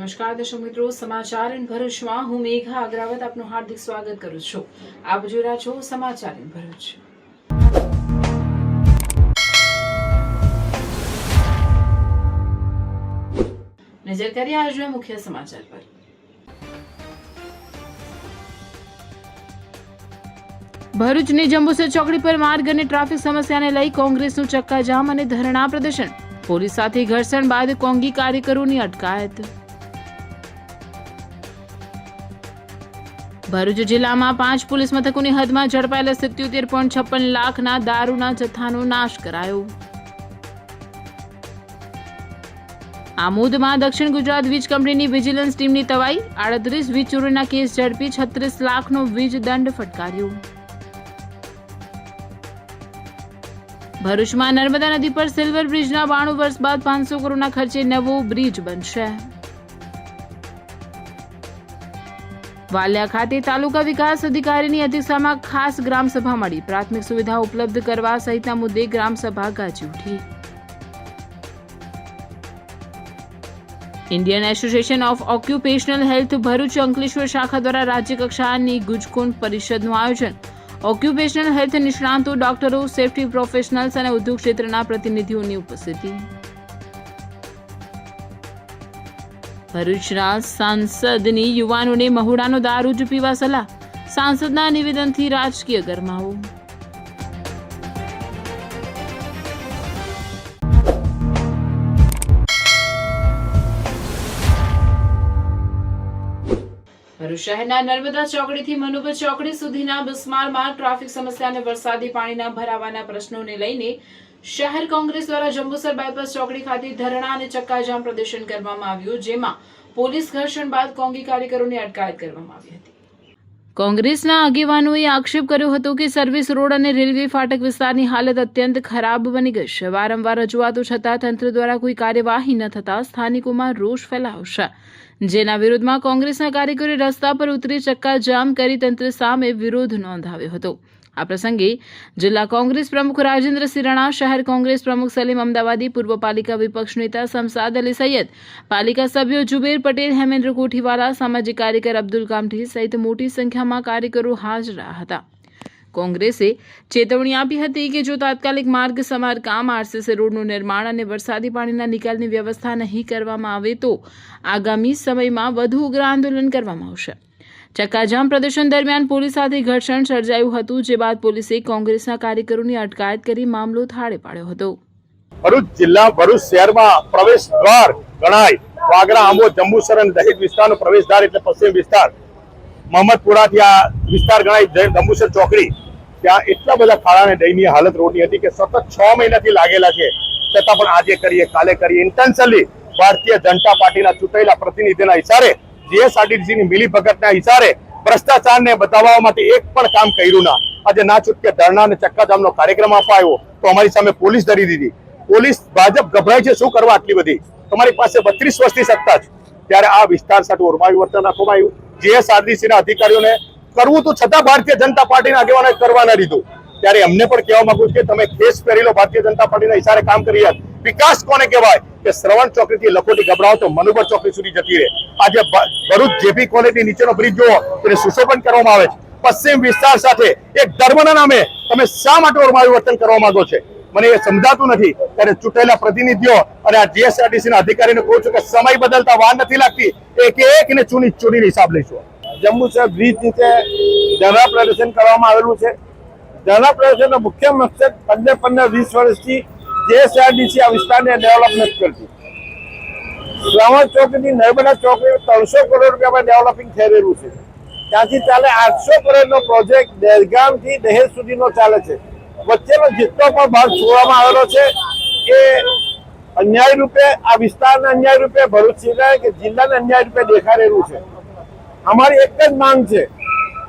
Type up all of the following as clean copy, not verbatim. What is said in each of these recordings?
નમસ્કાર દર્શક મિત્રો, સમાચાર ઇન ભરૂચમાં હું મેઘા અગ્રવાલ આપનું હાર્દિક સ્વાગત કરું છું। આપ જોઈ રહ્યા છો સમાચાર ઇન ભરૂચ। નજર કરીએ આજના મુખ્ય સમાચાર પર। ભરૂચની જંબુસર ચોકડી પર માર્ગ અને ટ્રાફિક સમસ્યાને લઈ કોંગ્રેસનું ચક્કાજામ અને ધરણા પ્રદર્શન। પોલીસ સાથે ઘર્ષણ બાદ કોંગી કાર્યકરોની અટકાયત। ભરૂચ જિલ્લામાં 5 પોલીસ મથકોની હદમાં ઝડપાયેલા 77.56 લાખના દારૂના જથ્થાનો નાશ કરાયો। આમોદમાં દક્ષિણ ગુજરાત વીજ કંપનીની વિજિલન્સ ટીમની તવાઈ, 38 વીજ ચોરીના કેસ ઝડપી 36 લાખનો વીજ દંડ ફટકાર્યો। ભરૂચમાં નર્મદા નદી પર સિલ્વર બ્રિજના 92 વર્ષ બાદ 500 કરોડના ખર્ચે નવો બ્રિજ બનશે। વાલિયા ખાતે તાલુકા વિકાસ અધિકારીની અધ્યક્ષતામાં ખાસ ગ્રામસભા મળી। પ્રાથમિક સુવિધા ઉપલબ્ધ કરવા સહિતના મુદ્દે ગ્રામસભા ગાજી ઉઠી। Indian association of occupational health Bharuch Ankleshwar શાખા દ્વારા રાજ્ય કક્ષાની ગુજકોન પરિષદનું આયોજન। ઓક્યુપેશનલ હેલ્થ નિષ્ણાતો, ડોક્ટરો, સેફ્ટી પ્રોફેશનલ્સ અને ઉદ્યોગ ક્ષેત્રના પ્રતિનિધિઓની ઉપસ્થિતિ। ભરૂચના સાંસદની યુવાનોને મહુડાનો દારૂ જ પીવા સલાહ। સાંસદના નિવેદનથી રાજકીય ગરમાવો। ભરૂચ શહેરના નર્મદા ચોકડીથી મનુબર ચોકડી સુધીના બિસ્મારમાં ટ્રાફિક સમસ્યા અને વરસાદી પાણીના ભરાવાના પ્રશ્નોને લઈને શહેર કોંગ્રેસ દ્વારા જંબુસર બાયપાસ ચોકડી ખાતે ધરણા અને ચક્કાજામ પ્રદર્શન કરવામાં આવ્યું, જેમાં પોલીસ ઘર્ષણ બાદ કોંગી કાર્યકરોની અટકાયત કરવામાં આવી હતી। કોંગ્રેસના આગેવાનોએ આક્ષેપ કર્યો હતો કે સર્વિસ રોડ અને રેલવે ફાટક વિસ્તારની હાલત અત્યંત ખરાબ બની ગઈ છે। વારંવાર રજૂઆતો છતાં તંત્ર દ્વારા કોઈ કાર્યવાહી ન થતા સ્થાનિકોમાં રોષ ફેલાવશે, જેના વિરોધમાં કોંગ્રેસના કાર્યકરોએ રસ્તા પર ઉતરી ચક્કાજામ કરી તંત્ર સામે વિરોધ નોંધાવ્યો હતો। આ પ્રસંગે જિલ્લા કોંગ્રેસ પ્રમુખ રાજેન્દ્રસિંહ રાણા, શહેર કોંગ્રેસ પ્રમુખ સલીમ અમદાવાદી, પૂર્વ પાલિકા વિપક્ષ નેતા શમસાદ અલી સૈયદ, પાલિકા સભ્યો જુબેર પટેલ, હેમેન્દ્ર કોઠીવાલા, સામાજિક કાર્યકર અબ્દુલ કામઠી સહિત મોટી સંખ્યામાં કાર્યકરો હાજર રહ્યા હતા। કોંગ્રેસે ચેતવણી આપી હતી કે જો તાત્કાલિક માર્ગ સમારકામ, આરસીસી રોડનું નિર્માણ અને વરસાદી પાણીના નિકાલની વ્યવસ્થા નહીં કરવામાં આવે તો આગામી સમયમાં વધુ ઉગ્ર આંદોલન કરવામાં આવશે। ચક્કાજામ પ્રદર્શન દરમિયાન પોલીસ સાથે ઘર્ષણ સર્જાયું હતું, જે બાદ પોલીસે કોંગ્રેસના કાર્યકરોની અટકાયત કરી મામલો થાળે પાડ્યો હતો। ભરૂચ જિલ્લા ભરૂચ શહેરમાં પ્રવેશ દ્વાર ગણાય વાગરા, આંબોદ, જંબુસર અને દહેજ વિસ્તારનો પ્રવેશ દ્વાર એટલે પશ્ચિમ વિસ્તાર મોહમ્મદપુરાથી આ વિસ્તાર ગણાય જંબુસર ચોકડી, ત્યાં એટલા બધા ખાડા અને દયનીય હાલત રોડની હતી કે સતત 6 મહિનાથી લાગેલા છે, છતાં પણ આજે કરીએ કાલે કરીએ ઇન્ટેન્શનલી ભારતીય જનતા પાર્ટીના ચૂંટાયેલા પ્રતિનિધિના ઇશારે, જીએસઆરટીસીની મિલીભગતના ઇશારે ભ્રષ્ટાચારને બતાવવા માટે એક પણ કામ કર્યું ના। આજે ના છૂટકે ધરણા અને ચક્કાજામનો કાર્યક્રમ અપાયો તો અમારી સામે પોલીસ ધરી દીધી। પોલીસ ભાજપ ગભરાય છે, શું કરવા આટલી બધી? તમારી પાસે 32 વર્ષથી સત્તા છે, ત્યારે આ વિસ્તાર સાથે ઓરમાયું વર્તન રાખવામાં આવ્યું। જીએસઆરટીસીના અધિકારીઓને કરવું તો છતાં ભારતીય જનતા પાર્ટીના આગેવાનોએ કરવા ન દીધું। ત્યારે અમને પણ કહેવા માંગુ છું કે તમે કેસ પહેરી લો, ભારતીય જનતા પાર્ટીના ઇશારે કામ કરી રહ્યા। વિકાસ કોને કહેવાય કે શ્રવણ ચોકડીથી લખોટી ગભરાવો તો મનુબર ચોકડી સુધી જતી રહે। આજે ભરૂચ જેપી કોલેજની નીચેનો બ્રિજ જુઓ, તેને સુશોભન કરવામાં આવે છે। પશ્ચિમ વિસ્તાર સાથે એક ધર્મના નામે તમે શા માટે ઓરમાયું વર્તન કરવા માંગો છો? મને એ સમજાતું નથી। ત્યારે ચૂંટાયેલા પ્રતિનિધિઓ અને આ જીએસઆરટીસીના અધિકારીને કહું છું કે સમય બદલતા વાર નથી લાગતી, એકને ચૂનીને હિસાબ લઈશું। જંબુસર બ્રિજ નીચે ધરણા પ્રદર્શન કરવામાં આવેલું છે। ધરણા પ્રદર્શનનો મુખ્ય મકસદ 15-20 વર્ષથી જીએસઆરટીસી આ વિસ્તારને ડેવલપ નથી કરતી। શ્રવણ ચોકથી નર્મદા ચોકડી 300 કરોડ રૂપિયામાં ડેવલપિંગ થઈ રહ્યું છે। ત્યાંથી ચાલે 800 કરોડનો પ્રોજેક્ટ દહેગામથી દહેજ સુધીનો ચાલે છે। વચ્ચેનો જેટલો પણ ભાગ છોડવામાં આવેલો છે એ અન્યાય રૂપે આ વિસ્તારને અન્યાય રૂપે ભરૂચ જિલ્લા કે જિલ્લાને અન્યાય રૂપે દેખાઈ રહ્યું છે। અમારી એક જ માંગ છે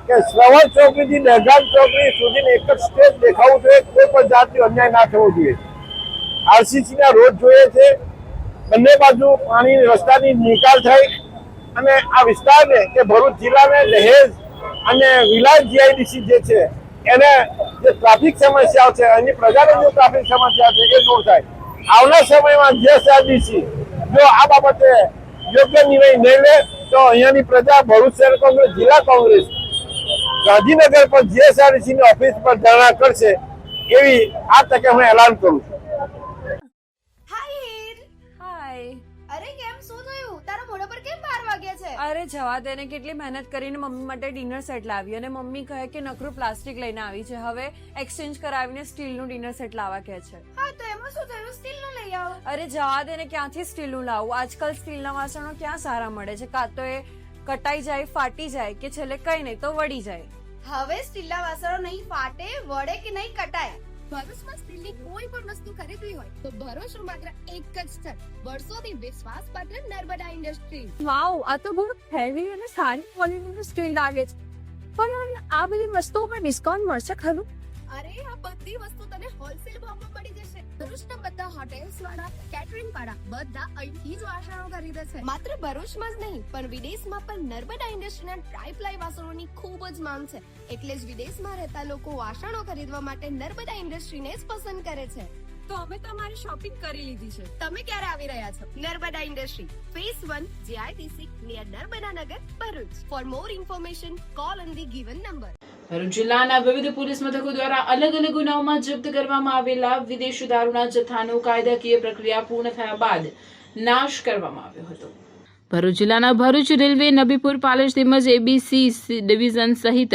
કે શ્રવણ ચોકડીથી દહેગામ ચોકડી સુધીને એક જ સ્ટેજ દેખાવું જોઈએ, કોઈ પણ જાતનો અન્યાય ના થવો જોઈએ। આરસીસીના રોડ જોઈએ છે, બંને બાજુ પાણી રસ્તાની નિકાલ થઈ અને આ વિસ્તારને કે ભરૂચ જિલ્લાને દહેજ અને વિલાયત જીઆઈડીસી જે છે એને જે ટ્રાફિક સમસ્યાઓ છે, એની પ્રજાને જે ટ્રાફિક સમસ્યા છે એ દૂર થાય। આવનાર સમયમાં જીએસઆરટીસી જો આ બાબતે યોગ્ય નિર્ણય નહીં લે તો અહીંયાની પ્રજા ભરૂચ શહેર કોંગ્રેસ જિલ્લા કોંગ્રેસ ગાંધીનગર પર જીએસઆરટીસી ની ઓફિસ પર ધરણા કરશે એવી આ તકે હું એલાન કરું છું. હાય હીર. હાય. અરે કેમ શું થયું? તારા મોઢા પર કેમ 12 વાગ્યા છે? અરે જવા દે ને, કેટલી મહેનત કરીને મમ્મી માટે ડિનર સેટ લાવી અને મમ્મી કહે કે નકરું પ્લાસ્ટિક લઈને આવી છે, હવે એક્સચેન્જ કરાવીને સ્ટીલનું ડિનર સેટ લાવવા કહે છે. હા તો એમાં શું થયું? સ્ટીલ નું લઈ આવો. અરે જવા દે ને, ક્યાંથી સ્ટીલનું લાવું? આજકાલ સ્ટીલના વાસણો ક્યાં સારા મળે છે? કાં તો એ કટાઈ જાય, ફાટી જાય કે છેલ્લે કઈ નહીં તો વળી જાય. હવે સ્ટીલના વાસણો નહીં ફાટે, વળે કે નહીં કટાય. ભરૂચમાં સ્ટીલની કોઈ પણ વસ્તુ ખરીદવી હોય તો ભરૂચનું માત્ર એક જ સ્થળ, વર્ષોથી વિશ્વાસપાત્ર નર્મદા ઇન્ડસ્ટ્રી. વાવ, આ તો બહુ હેવી અને સારી ક્વોલિટીનું સ્ટીલ લાગે છે. પણ આ બધી વસ્તુઓ પર ડિસ્કાઉન્ટ મળશે ખરું? અરે આ બધી વસ્તુ તને હોલસેલ ભાવમાં મળી જશે. ભરૂચના બધા હોટેલ્સ વાળા, કેટરિંગ વાળા બધા અહીંથી જ વાસણો ખરીદે છે. માત્ર ભરૂચમાં જ નહીં પણ વિદેશમાં પણ નર્મદા ઇન્ડસ્ટ્રીના ટ્રાય-પ્લાય વાસણોની ખૂબ જ માંગ છે. એટલે જ વિદેશમાં રહેતા લોકો વાસણો ખરીદવા માટે નર્મદા ઇન્ડસ્ટ્રીને જ પસંદ કરે છે. તો અમે તમારી શોપિંગ કરી લીધી છે. તમે ક્યારે આવી રહ્યા છો? Narmada industry phase 1 JITC near Narmada Nagar Bharuch. For more information call on the given number. Bharuch જિલ્લાના વિવિધ પોલીસ મથકો દ્વારા અલગ અલગ ગુનાઓમાં જપ્ત કરવામાં આવેલા વિદેશી દારૂના જથ્થાનો કાયદાકીય પ્રક્રિયા પૂર્ણ થયા બાદ નાશ કરવામાં આવ્યો હતો. ભરૂચ જિલ્લાના ભરૂચ રેલવે, નબીપુર, પાલેજ તેમજ ABC ડિવિઝન સહિત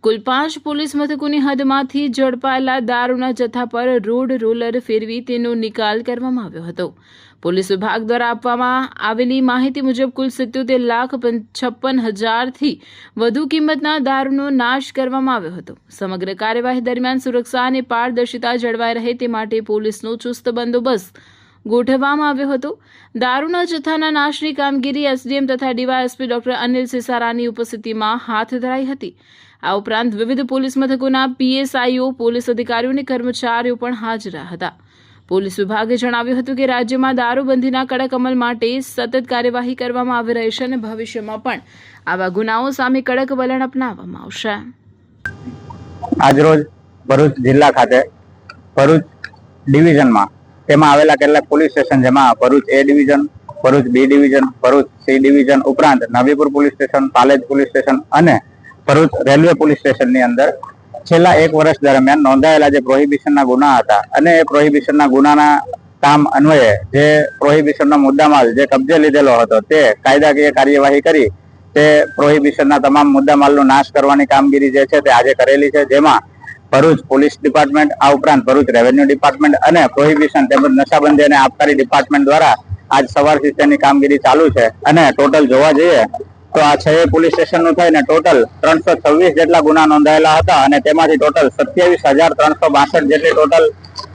કુલ 5 પોલીસ મથકોની હદમાંથી ઝડપાયેલા દારૂના જથ્થા પર રોડ રોલર ફેરવી તેનો નિકાલ કરવામાં આવ્યો હતો. પોલીસ વિભાગ દ્વારા આપવામાં આવેલી માહિતી મુજબ કુલ 77,56,000થી વધુ કિંમતના દારૂનો નાશ કરવામાં આવ્યો હતો. સમગ્ર કાર્યવાહી દરમિયાન સુરક્ષા અને પારદર્શિતા જળવાઈ રહે તે માટે પોલીસનો ચુસ્ત બંદોબસ્ત ગોઠવવામાં આવ્યો હતો. દારૂના જથ્થાના નાશની કામગીરી એસડીએમ તથા ડીવાયએસપી ડોક્ટર અનિલ સિસારાની ઉપસ્થિતિમાં હાથ ધરાઈ હતી. આ ઉપરાંત વિવિધ પોલીસ મથકોના PSIઓ, પોલીસ અધિકારીઓ અને કર્મચારીઓ પણ હાજર હતા. પોલીસ વિભાગે જણાવ્યું હતું કે રાજ્યમાં દારૂબંધીના કડક અમલ માટે સતત કાર્યવાહી કરવામાં આવી રહી છે અને ભવિષ્યમાં પણ આવા ગુનાઓ સામે કડક વલણ અપનાવવામાં આવશે. આજરોજ ભરૂચ જિલ્લા ખાતે ભરૂચ ડિવિઝનમાં તેમાં આવેલા કેટલાક પોલીસ સ્ટેશન, જેમાં Bharuch A division, Bharuch B division, Bharuch C division ઉપરાંત Nabipur police station, Palej police station અને ભરૂચ રેલવે પોલીસ સ્ટેશનની અંદર છેલ્લા 1 વર્ષ દરમિયાન નોંધાયેલા જે પ્રોહિબિશનના ગુના હતા અને એ પ્રોહિબિશનના ગુનાના કામ અન્વયે જે પ્રોહિબિશનનો મુદ્દામાલ જે કબજે લીધેલો હતો તે કાયદાકીય કાર્યવાહી કરી તે પ્રોહિબિશનના તમામ મુદ્દામાલનો નાશ કરવાની કામગીરી જે છે તે આજે કરેલી છે. જેમાં ભરૂચ પોલીસ ડિપાર્ટમેન્ટ, આ ઉપરાંત ભરૂચ રેવન્યુ ડિપાર્ટમેન્ટ અને પ્રોહિબિશન તેમજ નશાબંધી અને આબકારી ડિપાર્ટમેન્ટ દ્વારા આજ સવારથી તેની કામગીરી ચાલુ છે. અને ટોટલ જોવા જઈએ તો આ 6 પોલીસ સ્ટેશનનું થઈને ટોટલ 326 જેટલા ગુના નોંધાયેલા હતા અને તેમાંથી ટોટલ 27,362 જેટલી ટોટલ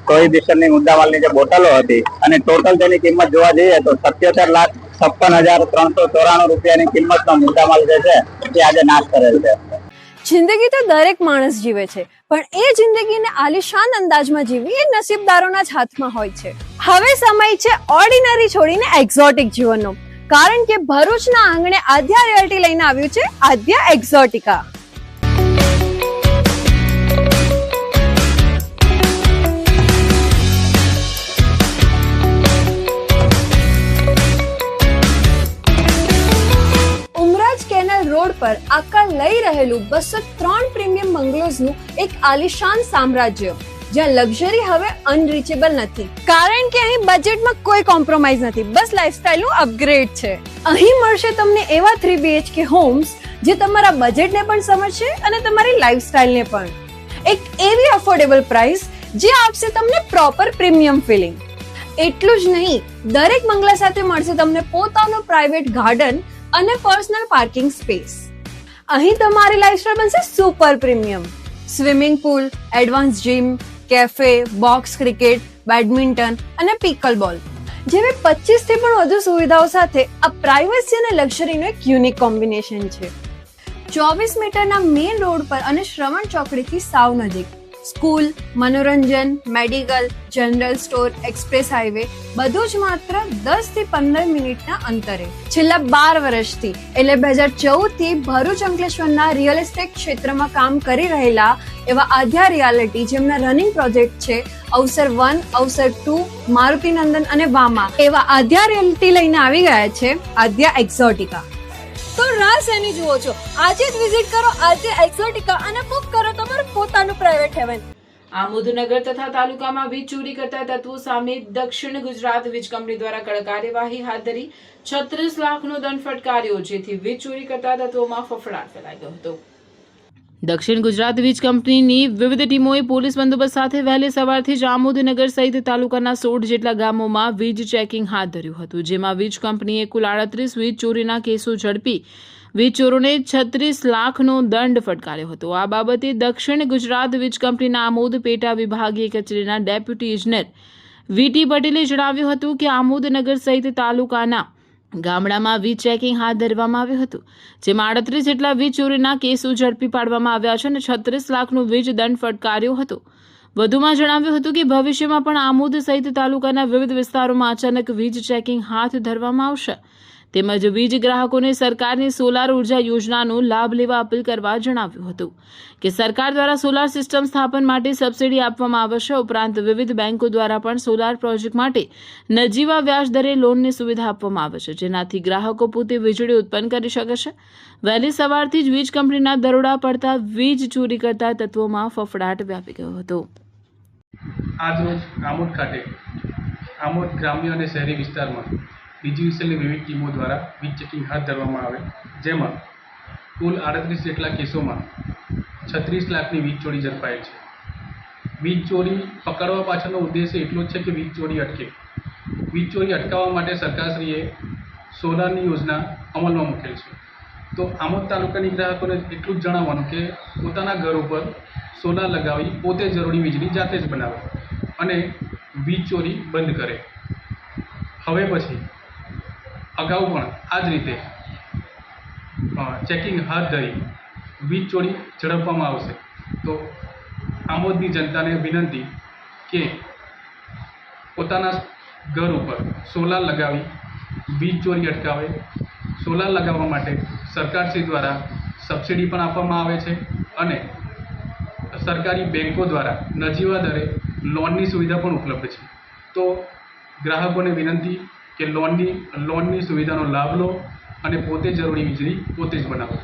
પ્રોહિબિશનની મુદ્દામાલની જે બોટલો હતી અને ટોટલ તેની કિંમત જોવા જઈએ તો 77,56,394 રૂપિયાની કિંમતનો મુદ્દામાલ જે છે તે આજે નાશ કરેલ છે. જિંદગી તો દરેક માણસ જીવે છે, પણ એ જિંદગીને આલિશાન અંદાજમાં જીવવી એ નસીબદારોના જ હાથમાં હોય છે. હવે સમય છે ઓર્ડિનરી છોડીને એક્ઝોટિક જીવનનો, કારણ કે ભરૂચના આંગણે આદ્યા રિયલ્ટી લઈને આવ્યું છે આદ્યા એક્ઝોટિકા. ઉમરાજ કેનાલ રોડ પર આકાર લઈ રહેલું 203 પ્રીમિયમ બંગલોઝનું એક આલિશાન સામ્રાજ્ય, જ્યાં લક્ઝરી હવે અનરીચેબલ નથી, કારણ કે અહીં બજેટમાં કોઈ કોમ્પ્રોમાઇઝ નથી, બસ લાઇફસ્ટાઇલનું અપગ્રેડ છે. અહીં મળશે તમને એવા 3 BHK હોમ્સ જે તમારા બજેટને પણ સમજશે અને તમારી લાઇફસ્ટાઇલને પણ. એક એવી અફોર્ડેબલ પ્રાઇસ જે આપશે તમને પ્રોપર પ્રીમિયમ ફિલિંગ. એટલું જ નહીં, દરેક બંગલા સાથે મળશે તમને પોતાનો પ્રાઇવેટ ગાર્ડન અને પર્સનલ પાર્કિંગ સ્પેસ. અહીં તમારી લાઇફસ્ટાઇલ બનશે super premium. Swimming pool, advance gym, cafe, box cricket, badminton અને પિકલ બોલ જેવી 25 થી પણ વધુ સુવિધાઓ સાથે આ પ્રાઇવસી અને લક્ઝરીનું એક યુનિક કોમ્બિનેશન છે. 24 મીટરના મેઇન રોડ પર અને શ્રવણ ચોકડીથી સાવ નજીક સ્કૂલ, મનોરંજન, medical, general store, express highway બધું જ માત્ર 10 થી 15 મિનિટના અંતરે. છેલ્લા 12 વર્ષથી એટલે 2014 થી ભરૂચ અંકલેશ્વરના રિયલ એસ્ટેટ ક્ષેત્રમાં કામ કરી રહેલા એવા આદ્યા રિયાલિટી, જેમના રનિંગ પ્રોજેક્ટ છે અવસર 1, અવસર 2, મારુતિનંદન અને વામા, એવા આદ્યા રિયાલિટી લઈને આવી ગયા છે આદ્યા એક્ઝોટિકા. તો રાહ શેની જુઓ છો? આજે જ વિઝિટ કરો આદ્યા એક્ઝોટિકા અને બુક કરો તમારું પોતાનું પ્રાઇવેટ હેવન. આમોદનગર તથા તાલુકામાં વીજ ચોરી કરતા તત્વો સામે દક્ષિણ ગુજરાત વીજ કંપની દ્વારા કડક કાર્યવાહી હાથ ધરી 36 લાખનો દંડ ફટકાર્યો, જેથી વીજ ચોરી કરતા તત્વોમાં ફફડાટ ફેલાઈ ગયો હતો. દક્ષિણ ગુજરાત વીજ કંપનીની વિવિધ ટીમોએ પોલીસ બંદોબસ્ત સાથે વહેલી સવારથી જ આમોદનગર સહિત તાલુકાના 16 જેટલા ગામોમાં વીજ ચેકિંગ હાથ ધર્યું હતું, જેમાં વીજ કંપનીએ કુલ 38 વીજ ચોરીના કેસો ઝડપી વીજ ચોરોને 36 લાખનો દંડ ફટકાર્યો હતો. આ બાબતે દક્ષિણ ગુજરાત વીજ કંપનીના આમોદ પેટા વિભાગીય કચેરીના ડેપ્યુટી ઇજનેર વીટી પટેલે જણાવ્યું હતું કે આમોદનગર સહિત તાલુકાના ગામડામાં વીજ ચેકિંગ હાથ ધરવામાં આવ્યું હતું, જેમાં 38 જેટલા વીજ ચોરીના કેસો ઝડપી પાડવામાં આવ્યા છે અને 36 લાખનો વીજ દંડ ફટકાર્યો હતો. વધુમાં જણાવ્યું હતું કે ભવિષ્યમાં પણ આમોદ સહિત તાલુકાના વિવિધ વિસ્તારોમાં અચાનક વીજ ચેકિંગ હાથ ધરવામાં આવશે, તેમજ વીજ ગ્રાહકોને સરકારની સોલાર ઉર્જા યોજનાનો લાભ લેવા અપીલ કરવા જણાવ્યું હતું કે સરકાર દ્વારા સોલાર સિસ્ટમ સ્થાપન માટે સબસિડી આપવામાં આવશે. ઉપરાંત વિવિધ બેંકો દ્વારા પણ સોલાર પ્રોજેક્ટ માટે નજીવા વ્યાજ દરે લોનની સુવિધા આપવામાં આવે છે, જેનાથી ગ્રાહકો પોતે વીજળી ઉત્પન્ન કરી શકે છે. વહેલી સવારથી જ વીજ કંપનીના દરોડા પડતા વીજ ચોરી કરતા તત્વોમાં ફફડાટ વ્યાપી ગયો હતો. આજરોજ આમોદ ખાતે આમોદ ગ્રામ્ય અને શહેરી વિસ્તારમાં ડીજીવીસીએલની વિવિધ ટીમો દ્વારા વીજ ચેકિંગ હાથ ધરવામાં આવે, જેમાં કુલ 38 જેટલા કેસોમાં 36 લાખની વીજ ચોરી ઝડપાયેલ છે. વીજ ચોરી પકડવા પાછળનો ઉદ્દેશ્ય એટલો જ છે કે વીજ ચોરી અટકે. વીજ ચોરી અટકાવવા માટે સરકારશ્રીએ સોલારની યોજના અમલમાં મૂકેલ છે. તો આમોદ તાલુકાની ગ્રાહકોને એટલું જ જણાવવાનું કે પોતાના ઘર ઉપર સોલાર લગાવી પોતે જરૂરી વીજળી જાતે જ બનાવે અને વીજ ચોરી બંધ કરે. હવે પછી અગાઉ પણ આ જ રીતે ચેકિંગ હાથ ધરી વીજ ચોરી ઝડપવામાં આવશે. તો આમોદની જનતાને વિનંતી કે પોતાના ઘર ઉપર સોલાર લગાવી વીજ ચોરી અટકાવે. સોલાર લગાવવા માટે સરકારશ્રી દ્વારા સબસિડી પણ આપવામાં આવે છે અને સરકારી બેન્કો દ્વારા નજીવા દરે લોનની સુવિધા પણ ઉપલબ્ધ છે. તો ગ્રાહકોને વિનંતી કે લોનની સુવિધાનો લાભ લો અને પોતે જરૂરી વીજળી પોતે જ બનાવો.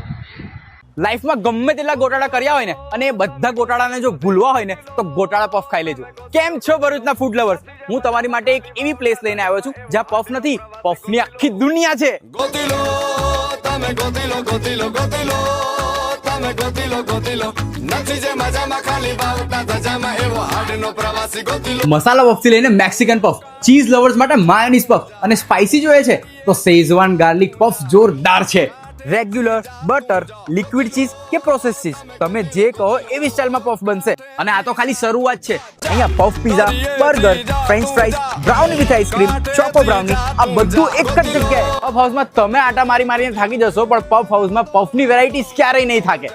લાઈફમાં ગમે તેટલા ગોટાળા કર્યા હોય ને અને એ બધા ગોટાળાને જો ભૂલવા હોય ને તો ગોટાળા પફ ખાઈ લેજો. કેમ છો ભરૂચના ફૂડ લવર્સ? હું તમારી માટે એક એવી પ્લેસ લઈને આવ્યો છું જ્યાં પફ નથી, પફની આખી દુનિયા છે. ગોતીલો તમે ગોતીલો ગોતીલો ગોતીલો તમે ગોતીલો ગોતીલો નથી જે મજામાં ખાલી બાવટા ધજામાં એવો હાડનો પ્રવાસી ગોતીલો. મસાલા પફથી લઈને મેક્સિકન પફ, ચીઝ લવર્સ માટે માયોનીઝ પફ અને સ્પાઇસી જોઈએ છે તો શેઝવાન ગાર્લિક પફ જોરદાર છે. રેગ્યુલર, બટર, લિક્વિડ ચીઝ કે પ્રોસેસ ચીઝ, તમે જે કહો એવી સ્ટાઇલમાં પફ બનશે. અને આ તો ખાલી શરૂઆત છે. અહીંયા puff pizza, burger, French fries, brownie with ice cream, choco brownie, આ બધું એક જ જગ્યાએ. પફ હાઉસમાં તમે આટા મારીને થાકી જશો, પણ પફ હાઉસમાં પફની વેરાયટીઝ ક્યારેય નહીં થાકે.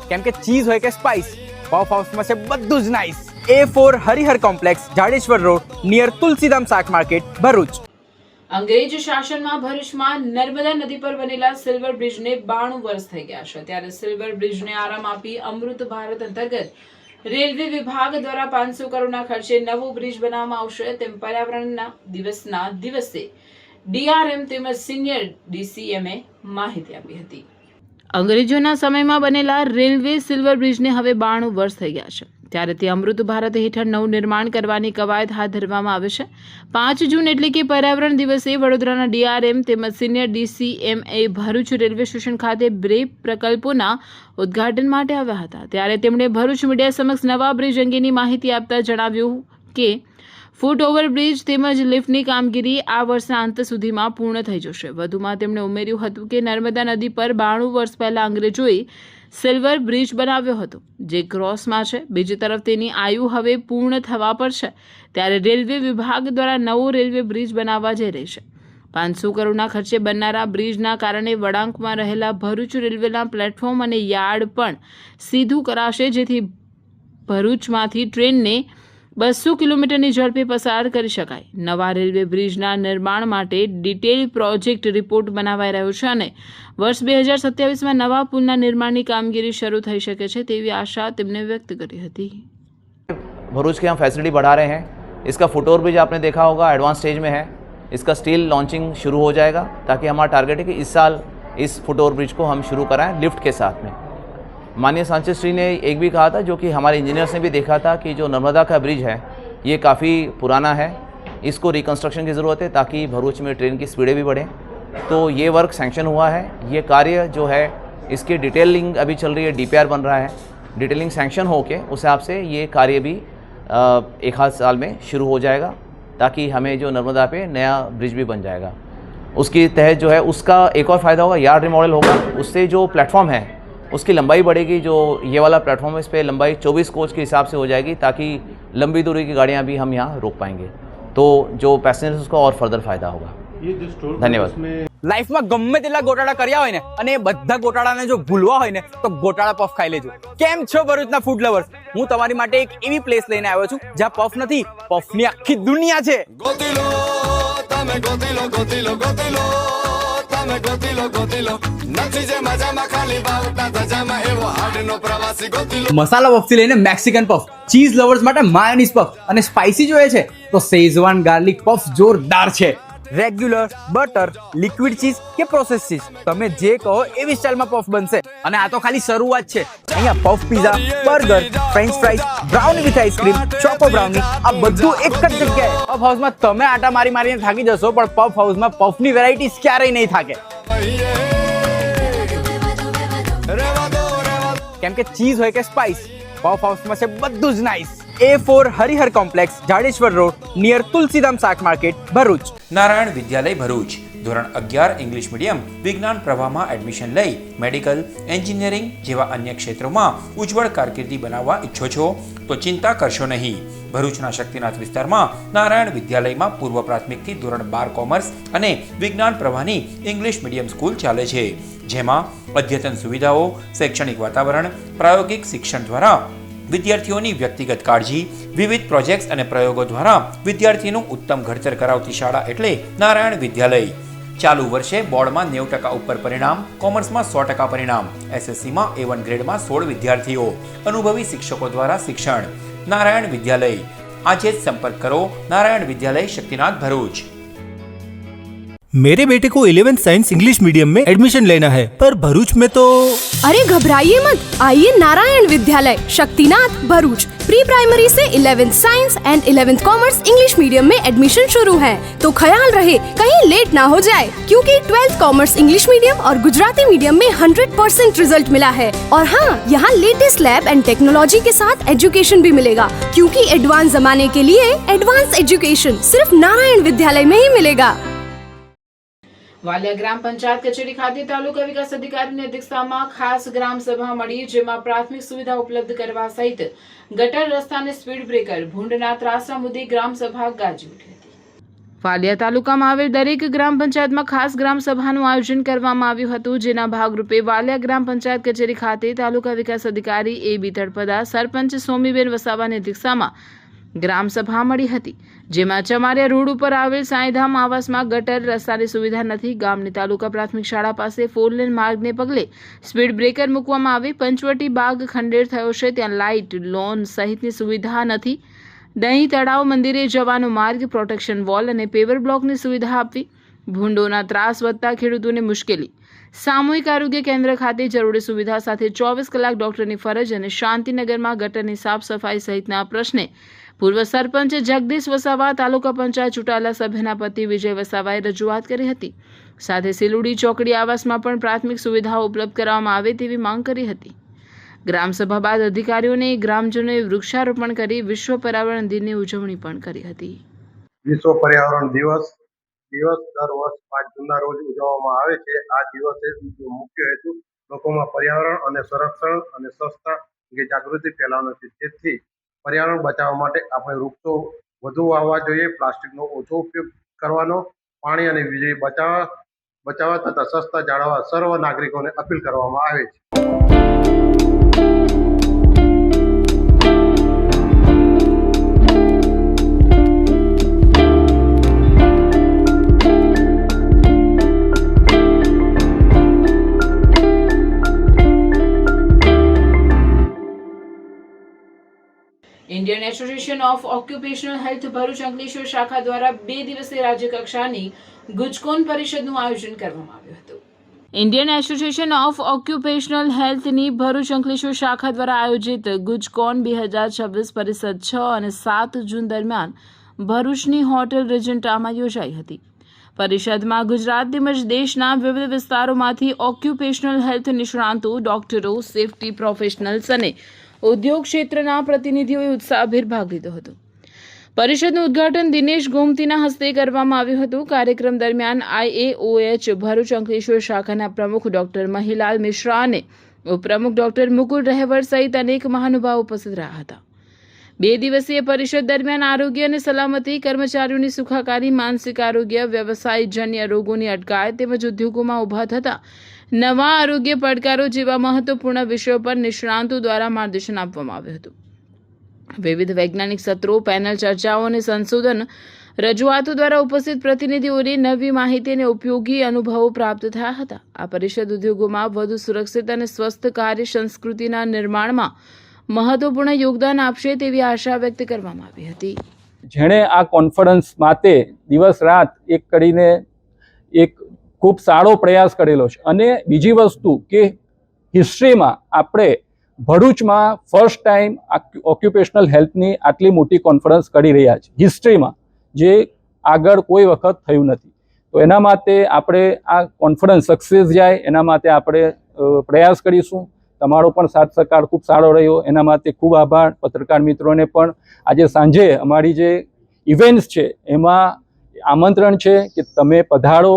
કેમ કે ચીઝ હોય કે સ્પાઇસ, પફ હાઉસમાં છે બધું જ nice. A4 Harihar complex, Jadeshwar road, near Tulsidham શાક માર્કેટ, ભરૂચ. અંગ્રેજ શાસનમાં ભરૂચમાં નર્મદા નદી પર બનેલા સિલ્વર બ્રિજને 92 વર્ષ થઈ ગયા છે. ત્યારે સિલ્વર બ્રિજને આરામ આપી અમૃત ભારત અંતર્ગત રેલવે વિભાગ દ્વારા 500 કરોડના ખર્ચે નવો બ્રિજ બનાવવામાં આવશે, તેમ પર્યાવરણના દિવસના દિવસે ડીઆરએમ તેમજ સિનિયર ડીસીએમએ માહિતી આપી હતી. અંગ્રેજોના સમયમાં બનેલા રેલવે સિલ્વર બ્રિજને હવે 92 વર્ષ થઈ ગયા છે. ત્યારે તે અમૃત ભારત હેઠળ નવું નિર્માણ કરવાની કવાયત હાથ ધરવામાં આવે છે. 5 જૂન એટલે કે પર્યાવરણ દિવસે વડોદરાના ડીઆરએમ તેમજ સિનિયર ડીસીએમએ ભરૂચ રેલવે સ્ટેશન ખાતે બે પ્રકલ્પોના ઉદ્ઘાટન માટે આવ્યા હતા. ત્યારે તેમણે ભરૂચ મીડિયા સમક્ષ નવા બ્રિજ અંગેની માહિતી આપતા જણાવ્યું કે ફૂટ ઓવરબ્રિજ તેમજ લિફ્ટની કામગીરી આ વર્ષના અંત સુધીમાં પૂર્ણ થઈ જશે. વધુમાં તેમણે ઉમેર્યું હતું કે નર્મદા નદી પર 92 વર્ષ પહેલા અંગ્રેજોએ સિલ્વર બ્રિજ બનાવ્યો હતો, જે ક્રોસમાં છે. બીજી તરફ તેની આયુ હવે પૂર્ણ થવા પર છે. ત્યારે રેલવે વિભાગ દ્વારા નવો રેલવે બ્રિજ બનાવવા જઈ રહી છે. 500 કરોડના ખર્ચે બનનારા બ્રિજના કારણે વળાંકમાં રહેલા ભરૂચ રેલવેના પ્લેટફોર્મ અને યાર્ડ પણ સીધું કરાશે, જેથી ભરૂચમાંથી ટ્રેનને 200 કિલોમીટરની ઝડપે પસાર કરી શકાય. નવા રેલવે બ્રિજના નિર્માણ માટે ડિટેલ પ્રોજેક્ટ રિપોર્ટ બનાવાઈ રહ્યો છે અને વર્ષ 2027માં નવા પુલના નિર્માણની કામગીરી શરૂ થઈ શકે છે તેવી આશા તેમણે વ્યક્ત કરી હતી. भरूच की हम फैसिलिटी बढ़ा रहे हैं. इसका फुटओवर ब्रिज आपने देखा होगा एडवांस स्टेज में है. इसका स्टील लॉन्चिंग शुरू हो जाएगा ताकि हमारा टारगेट है कि इस साल इस फुटओवर ब्रिज को हम शुरू कराएं लिफ्ट के साथ में. माननीय सांसद श्री ने एक भी कहा था, जो कि हमारे इंजीनियर्स ने भी देखा था, कि जो नर्मदा का ब्रिज है ये काफ़ी पुराना है, इसको रिकन्स्ट्रक्शन की ज़रूरत है ताकि भरूच में ट्रेन की स्पीडें भी बढ़ें. तो ये वर्क सैंक्शन हुआ है. ये कार्य जो है इसकी डिटेलिंग अभी चल रही है, DPR बन रहा है. डिटेलिंग सैंक्शन होके उस हिसाब से ये कार्य भी एक आध साल में शुरू हो जाएगा ताकि हमें जो नर्मदा पे नया ब्रिज भी बन जाएगा. उसके तहत जो है उसका एक और फ़ायदा होगा, यार्ड रिमॉडल होगा. उससे जो प्लेटफॉर्म है उसकी लंबाई बढ़ेगी. जो ये वाला प्लेटफॉर्म है इस पर लंबाई 24 कोच के हिसाब से हो जाएगी ताकि लंबी दूरी की गाड़ियाँ भी हम यहाँ रोक पाएंगे. तो जो पैसेंजर्स उसको और फर्दर फ़ायदा होगा. धन्यवाद. લાઈફમાં ગમે તેટલા ગોટાળા કર્યા હોય ને અને એ બધા ગોટાળાને જો ભૂલવા હોય ને તો ગોટાળા પફ ખાઈ લેજો. કેમ છો ભરૂચના ફૂડ લવર્સ? હું તમારી માટે એક એવી પ્લેસ લઈને આવ્યો છું જ્યાં પફ નથી, પફની આખી દુનિયા છે. ગોતીલો તમે ગોતીલો ગોતીલો ગોતીલો તમે ગોતીલો ગોતીલો નથી જે મજામાં ખાલી બાવટા ધજામાં એવો હાડનો પ્રવાસી ગોતીલો. મસાલા પફથી લઈને મેક્સિકન પફ, ચીઝ લવર્સ માટે માયોનીઝ પફ અને સ્પાઇસી જોઈએ છે તો શેઝવાન ગાર્લિક પફ જોરદાર છે. રેગ્યુલર, બટર, લિક્વિડ ચીઝ કે પ્રોસેસ ચીઝ, તમે જે કહો એવી સ્ટાઇલમાં પફ બનશે. અને આ તો ખાલી શરૂઆત છે. અહીંયા puff pizza, burger, French fries, brownie with ice cream, choco brownie, આ બધું એક જ જગ્યાએ. પફ હાઉસમાં તમે આટા મારી મારીને થાકી જશો, પણ પફ હાઉસમાં પફની વેરાયટીઝ ક્યારેય નહીં થાકે. કેમ કે ચીઝ હોય કે સ્પાઇસ, પફ હાઉસમાં છે બધું જ nice. A4 Harihar complex, Jadeshwar road, near Tulsidham શાક માર્કેટ, ભરૂચ. નારાયણ વિદ્યાલય ભરૂચ ધોરણ 11 ઇંગ્લિશ મીડિયમ વિજ્ઞાન પ્રવાહમાં એડમિશન લઈ મેડિકલ, એન્જિનિયરિંગ જેવા અન્ય ક્ષેત્રોમાં ઉજ્જવળ કારકિર્દી બનાવવા ઈચ્છો છો તો ચિંતા કરશો નહીં. ભરૂચના શક્તિનાથ વિસ્તારમાં નારાયણ વિદ્યાલયમાં પૂર્વ પ્રાથમિકથી ધોરણ 12 કોમર્સ અને વિજ્ઞાન પ્રવાહની ઇંગ્લિશ મીડિયમ સ્કૂલ ચાલે છે, જેમાં અદ્યતન સુવિધાઓ, શૈક્ષણિક વાતાવરણ, પ્રાયોગિક શિક્ષણ દ્વારા વિદ્યાર્થીઓની વ્યક્તિગત કાળજી, વિવિધ પ્રોજેક્ટ્સ અને પ્રયોગો દ્વારા વિદ્યાર્થીનું ઉત્તમ ઘડતર કરાવતી શાળા એટલે નારાયણ વિદ્યાલય. ચાલુ વર્ષે બોર્ડમાં 90% ઉપર પરિણામ, કોમર્સમાં 100% પરિણામ, SSCમાં A1 ગ્રેડમાં 16 વિદ્યાર્થીઓ, અનુભવી શિક્ષકો દ્વારા શિક્ષણ. नारायण विद्यालय, आज ही संपर्क करो नारायण विद्यालय शक्तिनाथ भरूच. मेरे बेटे को 11th साइंस इंग्लिश मीडियम में एडमिशन लेना है, पर भरूच में तो... अरे घबराइए मत, आइए नारायण विद्यालय शक्तिनाथ भरूच. प्री प्राइमरी से 11th science and 11th commerce English medium में एडमिशन शुरू है, तो ख्याल रहे कहीं लेट ना हो जाए, क्योंकि 12th कॉमर्स इंग्लिश मीडियम और गुजराती मीडियम में 100% रिजल्ट मिला है. और हाँ, यहाँ लेटेस्ट लैब एंड टेक्नोलॉजी के साथ एजुकेशन भी मिलेगा, क्योंकि एडवांस जमाने के लिए एडवांस एजुकेशन सिर्फ नारायण विद्यालय में ही मिलेगा. વાલિયા ગ્રામ પંચાયત કચેરી ખાતે તાલુકા વિકાસ અધિકારીની અધ્યક્ષતામાં ખાસ ગ્રામ સભા મળી, જેમાં પ્રાથમિક સુવિધા ઉપલબ્ધ કરવા સહિત ગટર રસ્તા અને સ્પીડ બ્રેકર ભૂંડના ત્રાસા મુદ્દે ગ્રામ સભા ગાજી ઉઠી હતી. વાલિયા તાલુકામાં આવેલ દરેક ગ્રામ પંચાયતમાં ખાસ ગ્રામ સભાનું આયોજન કરવામાં આવ્યું હતું, જેના ભાગરૂપે વાલિયા ગ્રામ પંચાયત કચેરી ખાતે તાલુકા વિકાસ અધિકારી A.B. તળપદા, સરપંચ સોમીબેન વસાવાની અધ્યક્ષતામાં ગ્રામ સભા મળી હતી, જેમાં ચમારિયા રોડ ઉપર આવેલ સાંઈધામ આવાસમાં ગટર રસ્તાની સુવિધા નથી. ગામની તાલુકા પ્રાથમિક શાળા પાસે 4 લેન માર્ગને પગલે સ્પીડ બ્રેકર મૂકવામાં આવી. પંચવટી બાગ ખંડેર થયો છે, ત્યાં લાઇટ, લોન સહિતની સુવિધા નથી. દહીં તળાવ મંદિરે જવાનો માર્ગ, પ્રોટેક્શન વોલ અને પેવર બ્લોકની સુવિધા આપવી. ભૂંડોના ત્રાસ વધતા ખેડૂતોને મુશ્કેલી. સામૂહિક આરોગ્ય કેન્દ્ર ખાતે જરૂરી સુવિધા સાથે 24 કલાક ડોક્ટરની ફરજ અને શાંતિનગરમાં ગટરની સાફ સફાઈ સહિતના પ્રશ્ને પૂર્વ સરપંચ જગદીશ વસાવા, તાલુકા પંચાયત ચૂંટાયેલા સભ્યના પતિ વિજય વસાવાએ રજૂઆત કરી હતી. સાથે સિલુડી ચોકડી આવાસમાં પણ પ્રાથમિક સુવિધાઓ ઉપલબ્ધ કરવામાં આવે તેવી માંગ કરી હતી. ગ્રામસભા બાદ અધિકારીઓને ગ્રામજનોએ વૃક્ષારોપણ કરી વિશ્વ પર્યાવરણ દિનની ઉજવણી પણ કરી હતી. વિશ્વ પર્યાવરણ દિવસ દર વર્ષ 5 જૂનના રોજ ઉજવવામાં આવે છે. આ દિવસે મુખ્ય હેતુ લોકોમાં પર્યાવરણ અને સંરક્ષણ અને સ્વચ્છતા અંગે જાગૃતિ ફેલાવવાનો છે. તેથી પર્યાવરણ બચાવવા માટે આપણે વૃક્ષો વધુ વાવવા જોઈએ, પ્લાસ્ટિકનો ઓછો ઉપયોગ કરવાનો પાણી અને વીજળી બચાવવા તથા સસ્તા જાળવવા સર્વ નાગરિકોને અપીલ કરવામાં આવે છે. Indian association of occupational health Bharuch Ankleshwar શાખા દ્વારા 2 દિવસીય રાજ્ય કક્ષાની ગુજકોન પરિષદનું આયોજન કરવામાં આવ્યું હતું. ઇન્ડિયન એસોસિએશન ઓફ ઓક્યુપેશનલ હેલ્થની ભરૂચ અંકલેશ્વર શાખા દ્વારા આયોજિત ગુજકોન 2026 પરિષદ 6 અને 7 જૂન દરમિયાન ભરૂચની હોટેલ રેજન્ટામાં યોજાઈ હતી. પરિષદમાં ગુજરાત તેમજ દેશના વિવિધ વિસ્તારોમાંથી ઓક્યુપેશનલ હેલ્થ નિષ્ણાંતો, ડોક્ટરો, સેફટી પ્રોફેશનલ્સ અને ઉદ્યોગ ક્ષેત્રના પ્રતિનિધિઓએ ઉત્સાહભેર ભાગ લીધો હતો. પરિષદનું ઉદ્ઘાટન દિનેશ ગોમતીના હસ્તે કરવામાં આવ્યું હતું. કાર્યક્રમ દરમિયાન IAOH ભરૂચ અંકલેશ્વર શાખાના પ્રમુખ ડોક્ટર મહિલાલ મિશ્રા અને ઉપપ્રમુખ ડોક્ટર મુકુલ રહેવર સહિત અનેક મહાનુભાવો ઉપસ્થિત રહ્યા હતા. 2 દિવસીય પરિષદ દરમિયાન આરોગ્ય અને સલામતી, કર્મચારીઓની સુખાકારી, માનસિક આરોગ્ય, વ્યવસાયજન્ય રોગોની અટકાયત તેમજ ઉદ્યોગોમાં ઊભા થતા નવા આરોગ્ય પડકારો જેવા મહત્વપૂર્ણ વિષયો પર નિષ્ણાંતો દ્વારા માર્ગદર્શન આપવામાં આવ્યું હતું. વિવિધ વૈજ્ઞાનિક સત્રો, પેનલ ચર્ચાઓ અને સંશોધન રજૂઆતો દ્વારા ઉપસ્થિત પ્રતિનિધિઓને નવી માહિતી અને ઉપયોગી અનુભવો પ્રાપ્ત થયા હતા. આ પરિષદ ઉદ્યોગોમાં વધુ સુરક્ષિત અને સ્વસ્થ કાર્ય સંસ્કૃતિના નિર્માણમાં મહત્વપૂર્ણ યોગદાન આપશે તેવી આશા વ્યક્ત કરવામાં આવી હતી. જેણે આ કોન્ફરન્સ માટે દિવસ રાત એક કરીને એક ખૂબ સારો પ્રયાસ કરેલો છે. અને બીજી વસ્તુ કે હિસ્ટ્રીમાં આપણે ભરૂચમાં ફર્સ્ટ ટાઈમ ઓક્યુપેશનલ હેલ્થની આટલી મોટી કોન્ફરન્સ કરી રહ્યા છે હિસ્ટ્રીમાં, જે આગળ કોઈ વખત થયું નથી. તો એના માટે આપણે આ કોન્ફરન્સ સક્સેસ જાય એના માટે આપણે પ્રયાસ કરીશું. તમારો પણ સાથ સહકાર ખૂબ સારો રહ્યો, એના માટે ખૂબ આભાર. પત્રકાર મિત્રોને પણ આજે સાંજે અમારી જે ઇવેન્ટ્સ છે એમાં આમંત્રણ છે કે તમે પધારો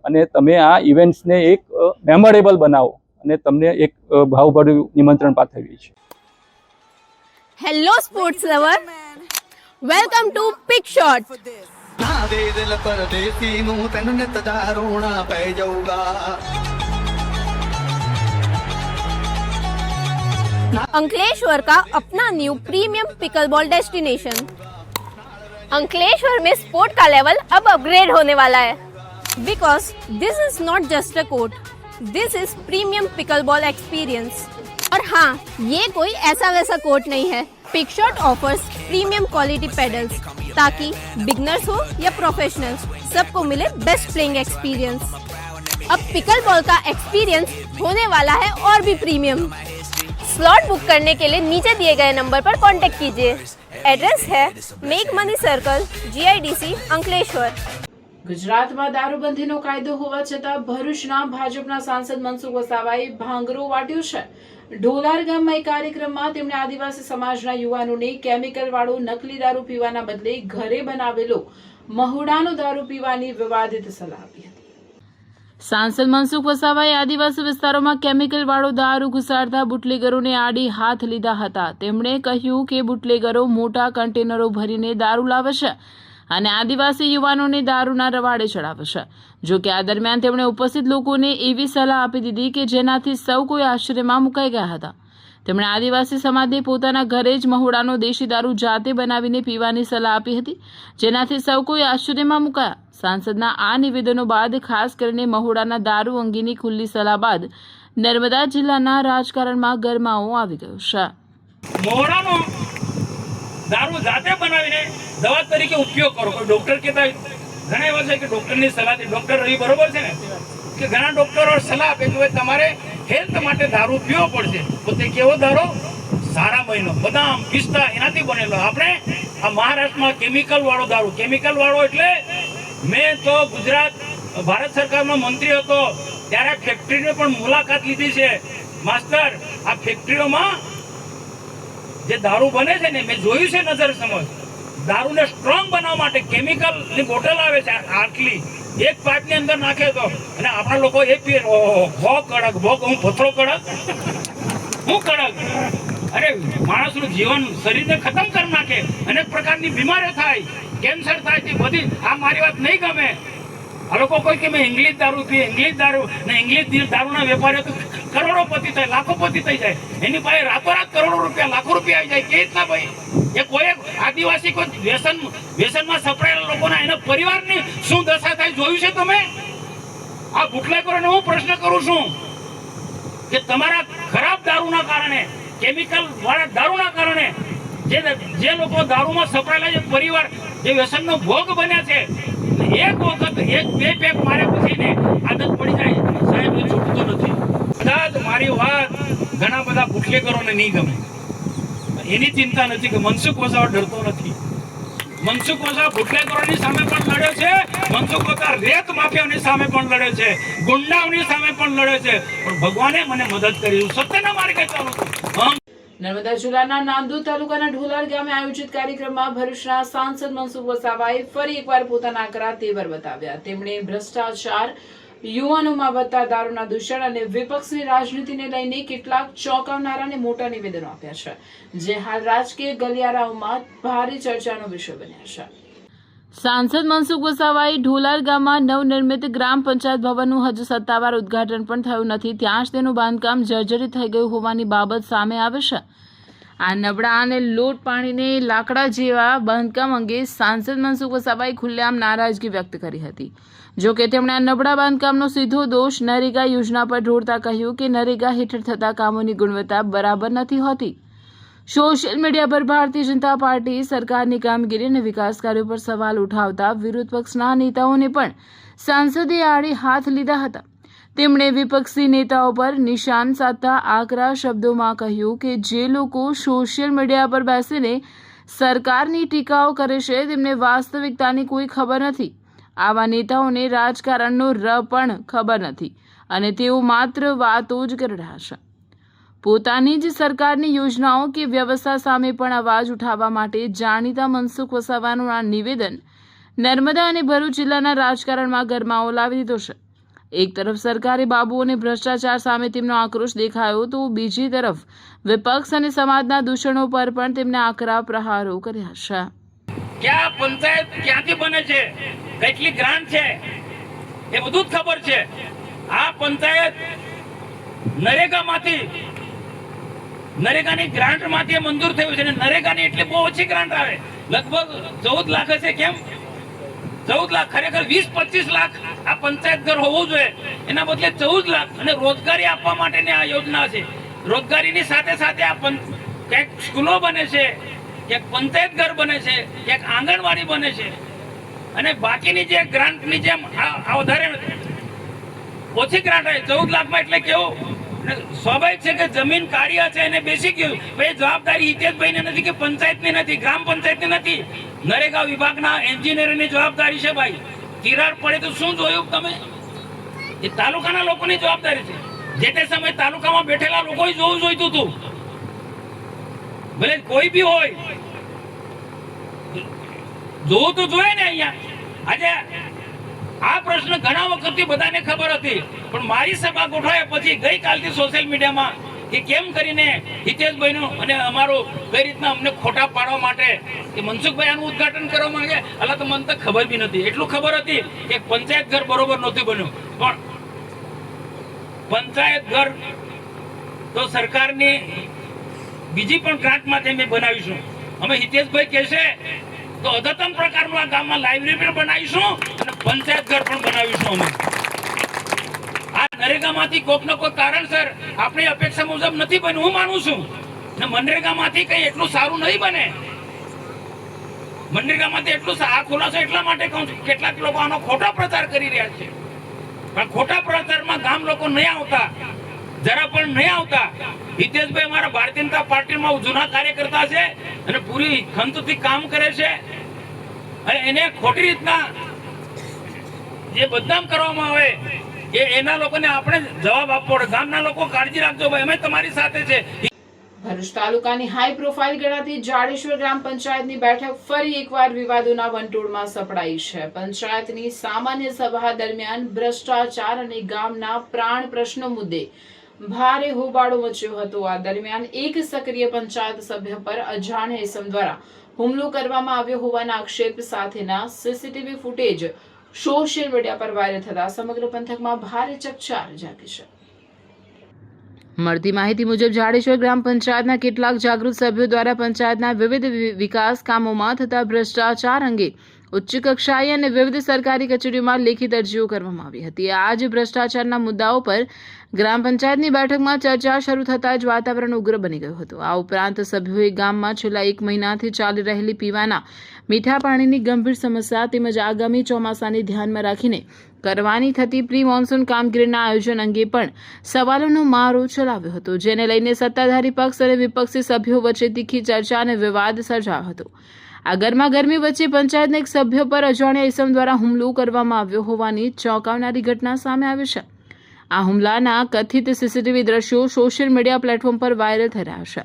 અને તમે આ ઇવેન્ટ્સને એક મેમોરેબલ બનાવો અને તમને એક ભાવભર્યું નિમંત્રણ પાઠવીએ છીએ. Hello sports lover, welcome to Pick Shot. Ankleshwar का अपना new premium pickleball destination. Ankleshwar में स्पोर्ट का लेवल अब अपग्रेड होने वाला है, because this is not just a court, this is premium pickleball experience. और हाँ, ये कोई ऐसा वैसा कोर्ट नहीं है. Pickshot offers premium quality paddles ताकि बिगनर्स हो या प्रोफेशनल्स, सबको मिले बेस्ट प्लेइंग एक्सपीरियंस. अब पिकलबॉल का एक्सपीरियंस होने वाला है और भी प्रीमियम. स्लॉट बुक करने के लिए नीचे दिए गए नंबर पर कांटेक्ट कीजिए. एड्रेस है make money circle, GIDC, Ankleshwar. ગુજરાતમાં દારૂબંધીનો કાયદો હોવા છતાં ભરૂચના ભાજપના સાંસદ મનસુખ વસાવાએ ભાંગરો વાટ્યો છે. ઢોલાર ગામમાં એક કાર્યક્રમમાં તેમણે આદિવાસી સમાજના યુવાનોને કેમિકલવાળો નકલી દારૂ પીવાના બદલે ઘરે બનાવેલો મહુડાનો દારૂ પીવાની વિવાદિત સલાહ આપી હતી. સાંસદ મનસુખ વસાવાએ આદિવાસી વિસ્તારોમાં કેમિકલવાળો દારૂ ઘુસાડતા બુટલેગરોને આડી હાથ લીધા હતા. તેમણે કહ્યું કે બુટલેગરો મોટા કન્ટેનરો ભરીને દારૂ લાવે છે અને આદિવાસી યુવાનોને દારૂના રવાડે ચડાવે છે. જો કે આ દરમિયાન તેમણે ઉપસ્થિત લોકોને એવી સલાહ આપી દીધી કે જેનાથી સૌ કોઈ આશ્ચર્યમાં મુકાઈ ગયા હતા. તેમણે આદિવાસી સમાજને પોતાના ઘરે જ મહુડાનો દેશી દારૂ જાતે બનાવીને પીવાની સલાહ આપી હતી, જેનાથી સૌ કોઈ આશ્ચર્યમાં મુકાયા. સાંસદના આ નિવેદનો બાદ ખાસ કરીને મહુડાના દારૂ અંગેની ખુલ્લી સલાહ બાદ નર્મદા જિલ્લાના રાજકારણમાં ગરમાવો આવી ગયો છે. મહુડાનો દારૂ જાતે બનાવીને દવા તરીકે ઉપયોગ કરો. ડોક્ટર કહેતા ઘણા એવા છે કે ડોક્ટરની સલાહથી, ડોક્ટર રહી બરોબર છે ને, કે ઘણા ડોક્ટરો સલાહ આપે કે તમારે હેલ્થ માટે દારૂ પીવો પડશે. તો તે કેવો દારૂ? સારા મહિનો, બદામ, પિસ્તા એનાથી બનેલો. આપણે આ મહારાષ્ટ્રમાં કેમિકલ વાળો દારૂ, કેમિકલ વાળો એટલે મેં તો ગુજરાત ભારત સરકારમાં મંત્રી હતો ત્યારે આ ફેક્ટરીની પણ મુલાકાત લીધી છે. માસ્ટર, આ ફેક્ટરીઓમાં જે દારૂ બને છે ને મેં જોયું છે નજર સમજ. દારૂને સ્ટ્રોંગ બનાવવા માટે કેમિકલની બોટલ આવે છે આટલી, એક પાઇપની અંદર નાખે તો, અને આપણા લોકો એ પીએ. ભો કડક, ભો હું પથરો કડક, હું કડક. અરે માણસનું જીવન શરીરને ખતમ કરી નાખે, અનેક પ્રકારની બીમારીઓ થાય, કેન્સર થાય, તે બધી. આ મારી વાત નહીં ગમે. આ લોકો કોઈ કે મેં ઇંગ્લિશ દારૂ પીએ, ઇંગ્લિશ દારૂ ને ઇંગ્લિશ દારૂના વેપારીઓ તો કરોડોપતિ થાય, લાખોપતિ થઈ જાય. એની પાસે રાતોરાત કરોડો રૂપિયા, લાખો રૂપિયા આવી જાય. કે રીતના ભાઈ? એ કોઈ આદિવાસી કોઈ વ્યસનમાં સપડાયેલા લોકોના એના પરિવારની શું દશા થાય જોયું છે તમે? આ બુટલેગરોને હું પ્રશ્ન કરું છું કે તમારા ખરાબ દારૂના કારણે, કેમિકલ વાળા દારૂના કારણે જે લોકો દારૂમાં સપડાયેલા છે, પરિવાર જે વ્યસનનો ભોગ બન્યા છે, એક વખત એક બે પેક માર્યા પછી ને આદત પડી જાય સાહેબ, એ છૂટતું નથી. કદાચ મારી વાત ઘણા બધા બુટલેગરોને નહીં ગમે, એની ચિંતા નથી કે મનસુખ વસાવા ડરતો નથી. મનસુખ વસાવા બુટલેગરોની સામે પણ લડે છે, મનસુખ વસાવા રેત માફિયાઓની સામે પણ લડે છે, ગુંડાઓની સામે પણ લડે છે. પણ ભગવાને મને મદદ કરી, સત્યના માર્ગે ચાલુ છું. નર્મદા જિલ્લાના નાંદોદ તાલુકાના ઢોલાર ગામે આયોજિત કાર્યક્રમમાં ભરૂચના સાંસદ મનસુખ વસાવાએ ફરી એકવાર પોતાના આકરા તેવર બતાવ્યા. તેમણે ભ્રષ્ટાચાર, યુવાનોમાં વધતા દારૂના દૂષણ અને વિપક્ષની રાજનીતિને લઈને કેટલાક ચોંકાવનારા અને મોટા નિવેદનો આપ્યા છે, જે હાલ રાજકીય ગલિયારાઓમાં ભારે ચર્ચાનો વિષય બન્યા છે. સાંસદ મનસુખ વસાવાએ ઢોલાર ગામમાં નવનિર્મિત ગ્રામ પંચાયત ભવનનું હજુ સત્તાવાર ઉદ્ઘાટન પણ થયું નથી, ત્યાં જ તેનું બાંધકામ જર્જરિત થઈ ગયું હોવાની બાબત સામે આવે છે. આ નબળા અને લોટ પાણીને લાકડા જેવા બાંધકામ અંગે સાંસદ મનસુખ વસાવાએ ખુલ્લેઆમ નારાજગી વ્યક્ત કરી હતી. જો કે તેમણે આ નબળા બાંધકામનો સીધો દોષ નરેગા યોજના પર ઢોળતા કહ્યું કે નરેગા હેઠળ થતા કામોની ગુણવત્તા બરાબર નથી હોતી. સોશિયલ મીડિયા પર ભારતીય જનતા પાર્ટી સરકારની કામગીરી અને વિકાસ કાર્યો પર સવાલ ઉઠાવતા વિરોધ પક્ષના નેતાઓને પણ સાંસદે આડે હાથ લીધા હતા. તેમણે વિપક્ષી નેતાઓ પર નિશાન સાધતા આકરા શબ્દોમાં કહ્યું કે જે લોકો સોશિયલ મીડિયા પર બેસીને સરકારની ટીકાઓ કરે છે તેમને વાસ્તવિકતાની કોઈ ખબર નથી. આવા નેતાઓને રાજકારણનો ર પણ ખબર નથી અને તેઓ માત્ર વાતો જ કરી રહ્યા છે. પોતાની જ સરકારની યોજનાઓ કે વ્યવસ્થા સામે પણ અવાજ ઉઠાવવા માટે જાણીતા મનસુખ વસાવાનું આ નિવેદન નર્મદા અને ભરૂચ જિલ્લાના રાજકારણમાં ગરમાવો લાવી દીધો છે. એક તરફ સરકારી બાબુઓને ભ્રષ્ટાચાર સામે તેમનો આક્રોશ દેખાયો તો બીજી તરફ વિપક્ષ અને સમાજના દૂષણો પર પણ તેમને આકરા પ્રહારો કર્યા છે. ક્યાં પંચાયત ક્યાંથી બને છે, કેટલી ગ્રાન્ટ છે, એ બધું જ ખબર છે. આ પંચાયત નરેગાની ગ્રાન્ટમાંથી મંજૂર થયું છે. નરેગાની એટલે બહુ ઓછી ગ્રાન્ટ આવે, લગભગ 14 લાખ હશે. કેમ 14 લાખ? ખરેખર 20-25 લાખ આ પંચાયત ઘર હોવું જોઈએ, એના બદલે 14 લાખ. અને રોજગારી આપવા માટેની આ યોજના છે. રોજગારીની સાથે સાથે આ ક્યાંક સ્કૂલો બને છે, ક્યાંક પંચાયત ઘર બને છે, ક્યાંક આંગણવાડી બને છે. અને બાકીની જે ગ્રાન્ટની જેમ આ વધારે ઓછી ગ્રાન્ટ આવે 14 લાખમાં. એટલે કેવું સ્વાભાવિક છે કે જમીન કાઢી છે એને બેસી ગયું. ભાઈ જવાબદારી હિતેશભાઈને નથી કે પંચાયતની નથી, ગ્રામ પંચાયતની નથી, નરેગા વિભાગના એન્જિનિયરની જવાબદારી છે. ભાઈ તિરાડ પડે તો શું જોયું તમે? એ તાલુકાના લોકોની જવાબદારી છે. જે તે સમયે તાલુકામાં બેઠેલા લોકોએ જોવું જોઈતું હતું. ભલે કોઈ બી હોય, જોવું તો જોઈએ ને. અહીંયા આજે આ પ્રશ્ન ઘણા વખતથી બધાને ખબર હતી, પણ મારી સભા ગોઠવાયા પછી ગઈકાલથી સોશિયલ મીડિયામાં કે કેમ કરીને હિતેશભાઈનું અને અમારું કઈ રીતના અમને ખોટા પાડવા માટે કે મનસુખભાઈ આનું ઉદ્ઘાટન કરવા માંગે. અલા તો મને તો ખબર બી નથી. એટલું ખબર હતી કે પંચાયત ઘર બરોબર નહોતું બન્યું, પણ પંચાયત ઘર તો સરકારની બીજી પણ ગ્રાન્ટમાંથી અમે બનાવીશું. અમે હિતેશભાઈ કહેશે તો અદ્યતન પ્રકારનું આ ગામમાં લાઇબ્રેરી બનાવીશું અને પંચાયત ઘર પણ બનાવીશું. અમે આ નરેગામાંથી કોઈકનો કોઈ કારણસર આપણી અપેક્ષા મુજબ નથી બન્યું, હું માનું છું. ને મનરેગામાંથી કઈ એટલું સારું નહીં બને. મનરેગામાંથી એટલું આ ખુલાસો એટલા માટે કહું છું, કેટલાક લોકો આનો ખોટો પ્રચાર કરી રહ્યા છે. પણ ખોટા પ્રચારમાં ગામ લોકો નહીં આવતા, જરા પણ નહીં આવતા. હિતેશભાઈ અમારા ભારતીય જનતા પાર્ટીમાં જૂના કાર્યકર્તા છે અને પૂરી ખંતથી કામ કરે છે. અને એને ખોટી રીતના જે બદનામ કરવામાં આવે એના લોકોને આપણે જવાબ આપવો પડે. ગામના લોકો કાળજી રાખજો ભાઈ, અમે તમારી સાથે છે. ભરૂચ તાલુકાની હાઈ પ્રોફાઇલ ગણાતી જાડેશ્વર ગ્રામ પંચાયતની બેઠક ફરી એકવાર વિવાદોના વંટોળમાં સપડાઈ છે. પંચાયતની સામાન્ય સભા દરમિયાન ભ્રષ્ટાચાર અને ગામના પ્રાણ પ્રશ્નો મુદ્દે ભારે હોબાળો મચ્યો હતો. આ દરમિયાન એક સક્રિય પંચાયત સભ્ય પર અજાણ્યા ઇસમ દ્વારા હુમલો કરવામાં આવ્યો હોવાના આક્ષેપ સાથેના સીસીટીવી ફૂટેજ સોશિયલ મીડિયા પર વાયરલ થતા સમગ્ર પંથકમાં ભારે ચકચાર જાગી છે. મળતી માહિતી મુજબ જાડેશ્વર ગ્રામ પંચાયતના કેટલાક જાગૃત સભ્યો દ્વારા પંચાયતના વિવિધ વિકાસ કામોમાં થતા ભ્રષ્ટાચાર અંગે ઉચ્ચ કક્ષાએ અને વિવિધ સરકારી કચેરીઓમાં લેખિત અરજીઓ કરવામાં આવી હતી. આ જ ભ્રષ્ટાચારના મુદ્દાઓ પર ગ્રામ પંચાયતની બેઠકમાં ચર્ચા શરૂ થતાં જ વાતાવરણ ઉગ્ર બની ગયું હતું. આ ઉપરાંત સભ્યોએ ગામમાં છેલ્લા 1 મહિનાથી ચાલી રહેલી પીવાના મીઠા પાણીની ગંભીર સમસ્યા તેમજ આગામી ચોમાસાને ધ્યાનમાં રાખીને કરવાની થતી પ્રી મોન્સૂન કામગીરીના આયોજન અંગે પણ સવાલોનો મારો ચલાવ્યો હતો, જેને લઈને સત્તાધારી પક્ષ અને વિપક્ષી સભ્યો વચ્ચે તીખી ચર્ચા અને વિવાદ સર્જાયો હતો. આ ગરમાગરમી વચ્ચે પંચાયતના એક સભ્ય પર અજાણ્યા ઇસમ દ્વારા હુમલો કરવામાં આવ્યો હોવાની ચોંકાવનારી ઘટના સામે આવી છે. આ હુમલાના કથિત સીસીટીવી દ્રશ્યો સોશિયલ મીડિયા પ્લેટફોર્મ પર વાયરલ થઈ રહ્યા છે.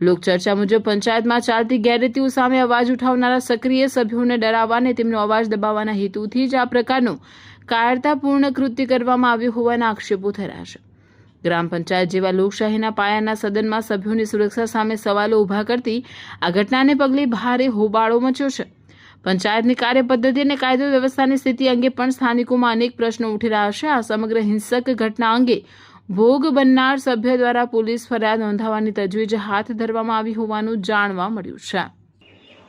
લોકચર્ચા મુજબ પંચાયતમાં ચાલતી ગેરરીતિઓ સામે અવાજ ઉઠાવનારા સક્રિય સભ્યોને ડરાવવા અને તેમનો અવાજ દબાવવાના હેતુથી જ આ પ્રકારનું કાયરતાપૂર્ણ કૃત્ય કરવામાં આવ્યું હોવાના આક્ષેપો થઈ રહ્યા છે. ગ્રામ પંચાયત જેવા લોકશાહીના પાયાના સદનમાં સભ્યોની સુરક્ષા સામે સવાલો ઊભા કરતી આ ઘટનાને પગલે ભારે હોબાળો મચ્યો છે. પંચાયતની કાર્યપદ્ધતિ અને કાયદો વ્યવસ્થાની સ્થિતિ અંગે પણ સ્થાનિકોમાં અનેક પ્રશ્નો ઉઠી રહ્યા છે. આ સમગ્ર હિંસક ઘટના અંગે ભોગ બનનાર સભ્ય દ્વારા પોલીસ ફરિયાદ નોંધાવવાની તજવીજ હાથ ધરવામાં આવી હોવાનું જાણવા મળ્યું છે.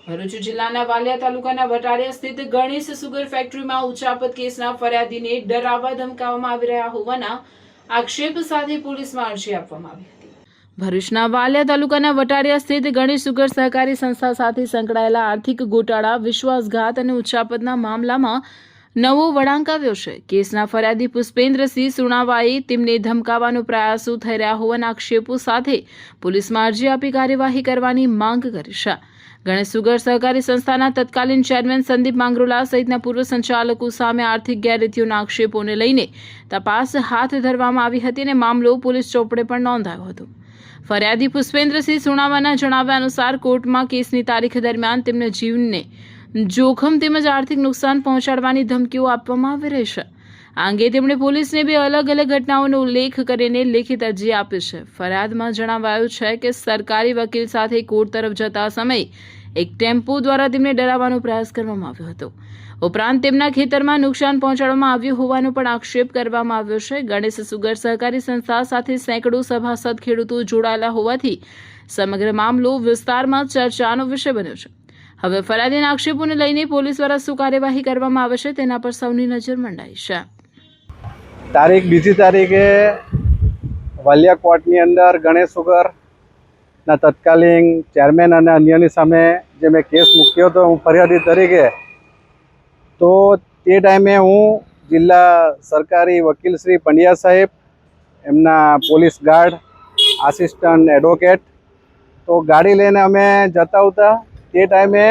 ભરૂચ જિલ્લાના વાલિયા તાલુકાના વટારિયા સ્થિત ગણેશ સુગર ફેક્ટરીમાં ઉચાપત કેસના ફરિયાદીને ડરાવવા ધમકાવવામાં આવી રહ્યા હોવાના આક્ષેપ સાથે પોલીસમાં અરજી આપવામાં આવી હતી. ભરૂચના વાલિયા તાલુકાના વટારિયા સ્થિત ગણેશ સુગર સહકારી સંસ્થા સાથે સંકળાયેલા આર્થિક ગોટાળા, વિશ્વાસઘાત અને ઉચાપતના મામલામાં નવો વળાંક આવ્યો છે. કેસના ફરિયાદી પુષ્પેન્દ્રસિંહ સુણાવાએ તેમને ધમકાવવાનો પ્રયાસો થઈ રહ્યા હોવાના આક્ષેપો સાથે પોલીસમાં અરજી આપી કાર્યવાહી કરવાની માંગ કરી છે. ગણેશ સુગર સહકારી સંસ્થાના તત્કાલીન ચેરમેન સંદીપ માંગરોલા સહિતના પૂર્વ સંચાલકો સામે આર્થિક ગેરરીતિઓના આક્ષેપોને લઈને તપાસ હાથ ધરવામાં આવી હતી અને મામલો પોલીસ ચોપડે પણ નોંધાયો હતો. ફરિયાદી પુષ્પેન્દ્રસિંહ સુણાવાના જણાવ્યા અનુસાર કોર્ટમાં કેસની તારીખ દરમિયાન તેમને જીવને જોખમ તેમજ આર્થિક નુકસાન પહોંચાડવાની ધમકીઓ આપવામાં આવી રહી છે. આ અંગે તેમણે પોલીસને 2 અલગ અલગ ઘટનાઓનો ઉલ્લેખ કરીને લેખિત અરજી આપી છે. ફરિયાદમાં જણાવાયું છે કે સરકારી વકીલ સાથે કોર્ટ તરફ જતા સમયે એક ટેમ્પો દ્વારા તેમને ડરાવવાનો પ્રયાસ કરવામાં આવ્યો હતો. ઉપરાંત તેમના ખેતરમાં નુકસાન પહોંચાડવામાં આવ્યું હોવાનો પણ આક્ષેપ કરવામાં આવ્યો છે. ગણેશ સુગર સહકારી સંસ્થા સાથે સેંકડો સભાસદ ખેડૂતો જોડાયેલા હોવાથી સમગ્ર મામલો વિસ્તારમાં ચર્ચાનો વિષય બન્યો છે. હવે ફરિયાદીના આક્ષેપોને લઈને પોલીસ દ્વારા શું કાર્યવાહી કરવામાં આવે છે તેના પર સૌની નજર મંડાઈ છે. તારીખ 2જી તારીખે વાલિયા કોર્ટની અંદર ગણેશ સુગરના તત્કાલીન ચેરમેન અને અન્યની સામે જે મેં કેસ મૂક્યો હતો હું ફરિયાદી તરીકે, તો તે ટાઈમે હું જિલ્લા સરકારી વકીલ શ્રી પંડ્યા સાહેબ, એમના પોલીસ ગાર્ડ, આસિસ્ટન્ટ એડવોકેટ, તો ગાડી લઈને અમે જતા હતા. તે ટાઈમે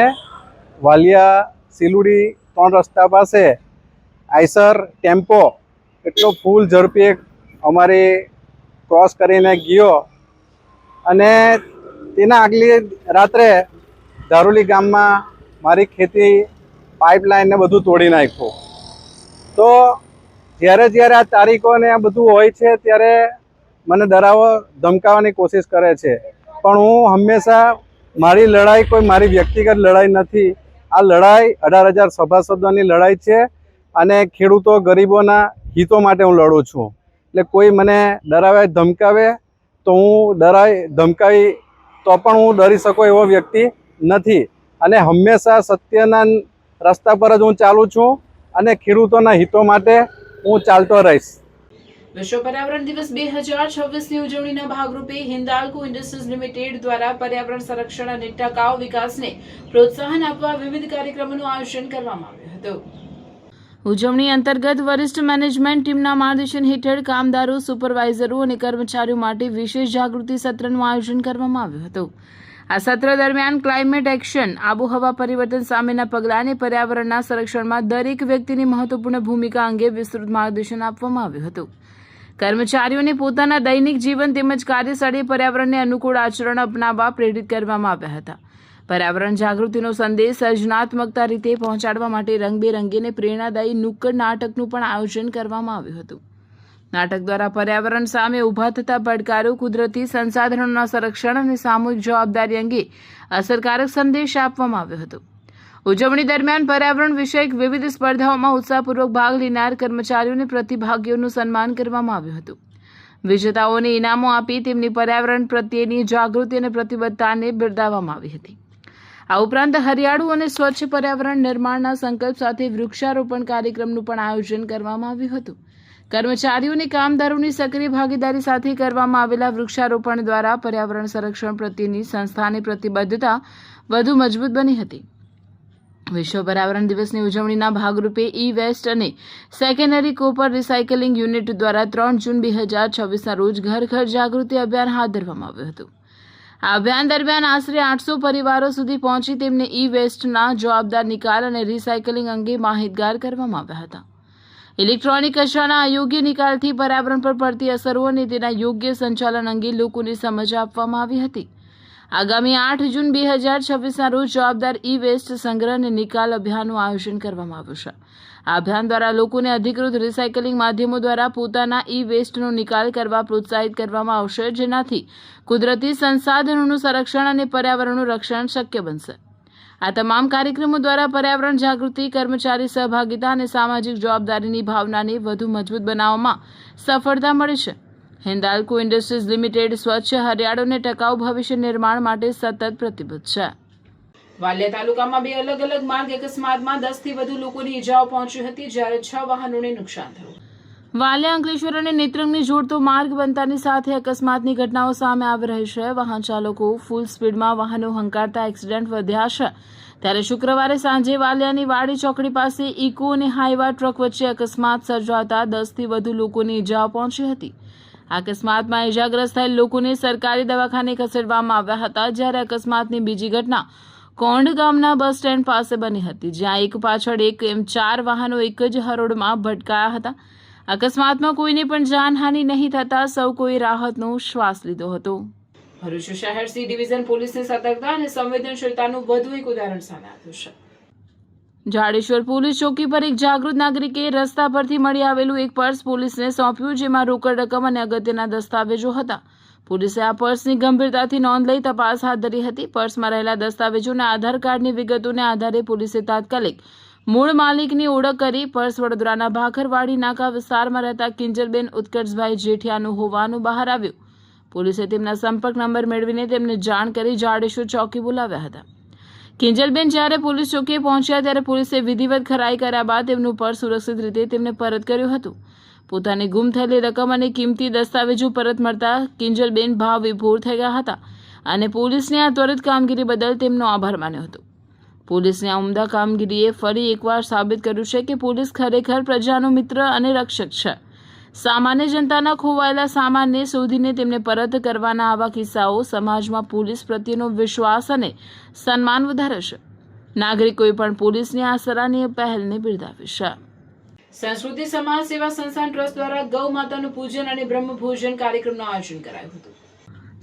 વાલિયા સિલુડી 3 રસ્તા પાસે આઈસર ટેમ્પો એટલો ફૂલ ઝડપી અમારી ક્રોસ કરીને ગયો અને તેના આગલી રાત્રે ધારોલી ગામમાં મારી ખેતી પાઇપલાઇન ને બધું તોડી નાખ્યું. તો જ્યારે આ તારીખો ને આ બધું હોય છે ત્યારે મને ડરાવો ધમકાવવાની કોશિશ કરે છે. પણ હું હંમેશા મારી લડાઈ કોઈ મારી વ્યક્તિગત લડાઈ નથી. આ લડાઈ 18,000 સભાસદોની લડાઈ છે અને ખેડૂતો ગરીબોના હિતો માટે હું લડું છું. એટલે કોઈ મને ડરાવે ધમકાવે તો હું ધમકાવી તો પણ હું ડરી શકું એવો વ્યક્તિ નથી અને હંમેશા સત્યના રસ્તા પર જ હું ચાલું છું અને ખેડૂતોના હિતો માટે હું ચાલતો રહીશ. વિશ્વ પર્યાવરણ દિવસ 2026ની ઉજવણીના ભાગરૂપે હિન્દાલ્કો ઇન્ડસ્ટ્રીઝ લિમિટેડ દ્વારા પર્યાવરણ સંરક્ષણ અને ટકાઉ વિકાસને પ્રોત્સાહન આપવા વિવિધ કાર્યક્રમોનું આયોજન કરવામાં આવ્યું હતું. ઉજવણી અંતર્ગત વરિષ્ઠ મેનેજમેન્ટ ટીમના માર્ગદર્શન હેઠળ કામદારો, સુપરવાઇઝરો અને કર્મચારીઓ માટે વિશેષ જાગૃતિ સત્રનું આયોજન કરવામાં આવ્યું હતું. આ સત્ર દરમિયાન ક્લાઇમેટ એક્શન, આબોહવા પરિવર્તન સામેના પગલાં અને પર્યાવરણના સંરક્ષણમાં દરેક વ્યક્તિની મહત્વપૂર્ણ ભૂમિકા અંગે વિસ્તૃત માર્ગદર્શન આપવામાં આવ્યું હતું. કર્મચારીઓને પોતાના દૈનિક જીવન તેમજ કાર્યસ્થળે પર્યાવરણને અનુકૂળ આચરણ અપનાવવા પ્રેરિત કરવામાં આવ્યા હતા. પર્યાવરણ જાગૃતિનો સંદેશ સર્જનાત્મકતા રીતે પહોંચાડવા માટે રંગબેરંગી અને પ્રેરણાદાયી નુક્કડ નાટકનું પણ આયોજન કરવામાં આવ્યું હતું. નાટક દ્વારા પર્યાવરણ સામે ઊભા થતા પડકારો, કુદરતી સંસાધનોના સંરક્ષણ અને સામૂહિક જવાબદારી અંગે અસરકારક સંદેશ આપવામાં આવ્યો હતો. ઉજવણી દરમિયાન પર્યાવરણ વિષયક વિવિધ સ્પર્ધાઓમાં ઉત્સાહપૂર્વક ભાગ લેનાર કર્મચારીઓ અને પ્રતિભાગીઓનું સન્માન કરવામાં આવ્યું હતું. વિજેતાઓને ઇનામો આપી તેમની પર્યાવરણ પ્રત્યેની જાગૃતિ અને પ્રતિબદ્ધતાને બિરદાવવામાં આવી હતી. આ ઉપરાંત હરિયાળું અને સ્વચ્છ પર્યાવરણ નિર્માણના સંકલ્પ સાથે વૃક્ષારોપણ કાર્યક્રમનું પણ આયોજન કરવામાં આવ્યું હતું. કર્મચારીઓને કામદારોની સક્રિય ભાગીદારી સાથે કરવામાં આવેલા વૃક્ષારોપણ દ્વારા પર્યાવરણ સંરક્ષણ પ્રત્યેની સંસ્થાની પ્રતિબદ્ધતા વધુ મજબૂત બની હતી. વિશ્વ પર્યાવરણ દિવસની ઉજવણીના ભાગરૂપે ઈ વેસ્ટ અને સેકન્ડરી કોપર રિસાયકલિંગ યુનિટ દ્વારા 3 જૂન 2026ના રોજ ઘર ઘર જાગૃતિ અભિયાન હાથ ધરવામાં આવ્યું હતું. આ અભિયાન દરમિયાન આશરે 800 પરિવારો સુધી પહોંચી તેમને ઈ વેસ્ટના જવાબદાર નિકાલ અને રિસાયકલિંગ અંગે માહિતગાર કરવામાં આવ્યા હતા. ઇલેક્ટ્રોનિક કચરાના અયોગ્ય નિકાલથી પર્યાવરણ પર પડતી અસરો અને તેના યોગ્ય સંચાલન અંગે લોકોને સમજ આપવામાં આવી હતી. આગામી 8 જૂન 2026ના રોજ જવાબદાર ઈ વેસ્ટ સંગ્રહ અને નિકાલ અભિયાનનું આયોજન કરવામાં આવ્યું છે. આ અભિયાન દ્વારા લોકોને અધિકૃત રિસાયકલિંગ માધ્યમો દ્વારા પોતાના ઈ વેસ્ટનો નિકાલ કરવા પ્રોત્સાહિત કરવામાં આવશે, જેનાથી કુદરતી સંસાધનોનું સંરક્ષણ અને પર્યાવરણનું રક્ષણ શક્ય બનશે. આ તમામ કાર્યક્રમો દ્વારા પર્યાવરણ જાગૃતિ, કર્મચારી સહભાગિતા અને સામાજિક જવાબદારીની ભાવનાને વધુ મજબૂત બનાવવામાં સફળતા મળી છે. હિન્દાલ્કો ઇન્ડસ્ટ્રીઝ લિમિટેડ સ્વચ્છ, હરિયાળું અને ટકાઉ ભવિષ્ય નિર્માણ માટે સતત પ્રતિબદ્ધ છે. વાલિયા તાલુકામાં 2 અલગ અલગ માર્ગ અકસ્માતમાં 10 થી વધુ લોકોની ઈજાઓ પહોંચી હતી, જ્યારે 6 વાહનોને નુકસાન થયું. વાલિયા, અંકલેશ્વર અને નેત્રંગને જોડતો માર્ગ બનતાની સાથે અકસ્માતની ઘટનાઓ સામે આવી રહી છે. વાહન ચાલકો ફૂલ સ્પીડમાં વાહનો હંકારતા એક્સિડન્ટ વધ્યા છે. ત્યારે શુક્રવારે સાંજે વાલિયાની વાડી ચોકડી પાસે ઇકો અને હાઈવા ટ્રક વચ્ચે અકસ્માત સર્જાતા 10 થી વધુ લોકોની ઈજાઓ પહોંચી હતી. આ અકસ્માતમાં ઈજાગ્રસ્ત થયેલ લોકોને સરકારી દવાખાને ખસેડવામાં આવ્યા હતા, જ્યારે અકસ્માતની બીજી ઘટના કોંઢ ગામના બસ સ્ટેન્ડ પાસે બની હતી, જ્યાં એક પાછળ એક એમ 4 વાહનો એક જ હરોળમાં ભટકાયા હતા. અકસ્માતમાં કોઈને પણ જાનહાનિ નહીં થતા સૌ કોઈ રાહતનો શ્વાસ લીધો હતો. ભરૂચ શહેર સી ડિવિઝન પોલીસની સતર્કતા અને સંવેદનશીલતાનું વધુ એક ઉદાહરણ સામે આવ્યું છે. જાડેશ્વર પોલીસ ચોકી પર એક જાગૃત નાગરિકે રસ્તા પરથી મળી આવેલું એક પર્સ પોલીસને સોંપ્યું, જેમાં રોકડ રકમ અને અગત્યના દસ્તાવેજો હતા. પોલીસે આ પર્સની ગંભીરતાથી નોંધ લઈ તપાસ હાથ ધરી હતી. પર્સમાં રહેલા દસ્તાવેજોના આધાર કાર્ડની વિગતોને આધારે પોલીસે તાત્કાલિક મૂળ માલિકની ઓળખ કરી પર્સ વડોદરાના ભાખરવાડી નાકા વિસ્તારમાં રહેતા કિંજલબેન ઉત્કર્ષભાઈ જેઠિયાનું હોવાનું બહાર આવ્યું. પોલીસે તેમના સંપર્ક નંબર મેળવીને તેમને જાણ કરી જાડેશ્વર ચોકી બોલાવ્યા હતા. કિંજલબેન જ્યારે પોલીસ ચોકીએ પહોંચ્યા ત્યારે પોલીસે વિધિવત ખરાઈ કર્યા બાદ તેમનું પર્સ સુરક્ષિત રીતે તેમને પરત કર્યું હતું. પોતાની ગુમ થયેલી રકમ અને કિંમતી દસ્તાવેજો પરત મળતા કિંજલબેન ભાવ વિભોર થઈ ગયા હતા અને પોલીસની આ ત્વરિત કામગીરી બદલ તેમનો આભાર માન્યો હતો. પોલીસની આ ઉમદા કામગીરીએ ફરી એકવાર સાબિત કર્યું છે કે પોલીસ ખરેખર પ્રજાનો મિત્ર અને રક્ષક છે. સામાન્ય જનતાના ખોવાયેલા સામાનને શોધીને તેમને પરત કરવાના આવા કિસ્સાઓ સમાજમાં પોલીસ પ્રત્યેનો વિશ્વાસ અને સન્માન વધારે છે. નાગરિકોએ પણ પોલીસની આ સરાહનીય પહેલને બિરદાવી છે. સંસ્કૃતિ સમાજ સેવા સંસ્થાન ટ્રસ્ટ દ્વારા ગૌ માતાનું પૂજન અને બ્રહ્મભોજન કાર્યક્રમનું આયોજન કરાયું હતું.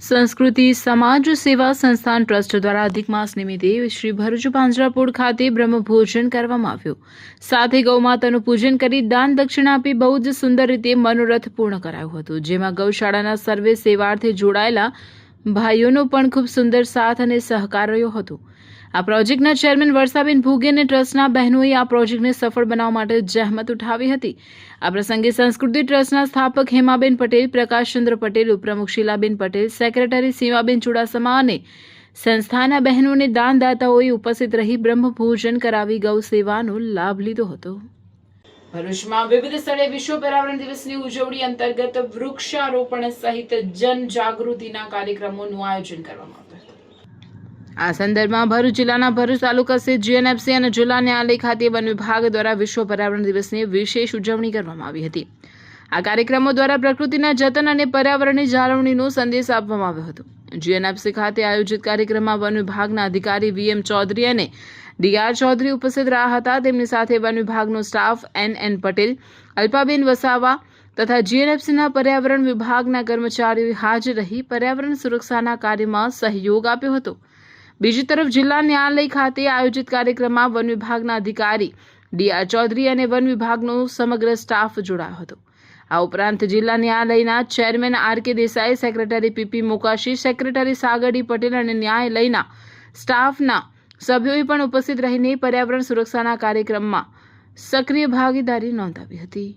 સંસ્કૃતિ સમાજ સેવા સંસ્થાન ટ્રસ્ટ દ્વારા અધિક માસ નિમિત્તે શ્રી ભરૂચ પાંજરાપોળ ખાતે બ્રહ્મભોજન કરવામાં આવ્યું. સાથે ગૌ માતાનું પૂજન કરી દાન દક્ષિણા આપી બહુ જ સુંદર રીતે મનોરથ પૂર્ણ કરાયું હતું, જેમાં ગૌશાળાના સર્વે સેવાર્થે જોડાયેલા ભાઈઓનો પણ ખૂબ સુંદર સાથ અને સહકાર રહ્યો હતો. આ પ્રોજેક્ટના ચેરમેન વર્ષાબેન ભૂગે અને ટ્રસ્ટના બહેનોએ આ પ્રોજેક્ટને સફળ બનાવવા માટે જહેમત ઉઠાવી હતી. આ પ્રસંગે સંસ્કૃતિ ટ્રસ્ટના સ્થાપક હેમાબેન પટેલ, પ્રકાશચંદ્ર પટેલ, ઉપપ્રમુખ શીલાબેન પટેલ, સેક્રેટરી સીમાબેન ચુડાસમા અને સંસ્થાના બહેનોને દાનદાતાઓએ ઉપસ્થિત રહી બ્રહ્મભોજન કરાવી ગૌ સેવાનો લાભ લીધો હતો. ભરૂચમાં વિવિધ સ્થળે વિશ્વ પર્યાવરણ દિવસની ઉજવણી અંતર્ગત વૃક્ષારોપણ સહિત જનજાગૃતિના કાર્યક્રમોનું આયોજન કરવામાં આવ્યું હતું. આ સંદર્ભમાં ભરૂચ જિલ્લાના ભરૂચ તાલુકા સ્થિત જીએનએફસી અને જિલ્લા ન્યાયાલય ખાતે વન વિભાગ દ્વારા વિશ્વ પર્યાવરણ દિવસની વિશેષ ઉજવણી કરવામાં આવી હતી. આ કાર્યક્રમો દ્વારા પ્રકૃતિના જતન અને પર્યાવરણની જાળવણીનો સંદેશ આપવામાં આવ્યો હતો. જીએનએફસી ખાતે આયોજિત કાર્યક્રમમાં વન વિભાગના અધિકારી વીએમ ચૌધરી અને ડીઆર ચૌધરી ઉપસ્થિત રહ્યા હતા. તેમની સાથે વન વિભાગનો સ્ટાફ એનએન પટેલ, અલ્પાબેન વસાવા તથા જીએનએફસીના પર્યાવરણ વિભાગના કર્મચારીઓ હાજર રહી પર્યાવરણ સુરક્ષાના કાર્યમાં સહયોગ આપ્યો હતો. બીજી તરફ જિલ્લા ન્યાયાલય ખાતે આયોજિત કાર્યક્રમમાં વન વિભાગના અધિકારી ડીઆર ચૌધરી અને વન વિભાગનો સમગ્ર સ્ટાફ જોડાયો હતો. આ ઉપરાંત જિલ્લા ન્યાયાલયના chairman R K Desai, secretary PP Mokashi, secretary Sagardi Patel અને ન્યાયાલયના સ્ટાફના સભ્યોએ પણ ઉપસ્થિત રહીને પર્યાવરણ સુરક્ષાના કાર્યક્રમમાં સક્રિય ભાગીદારી નોંધાવી હતી.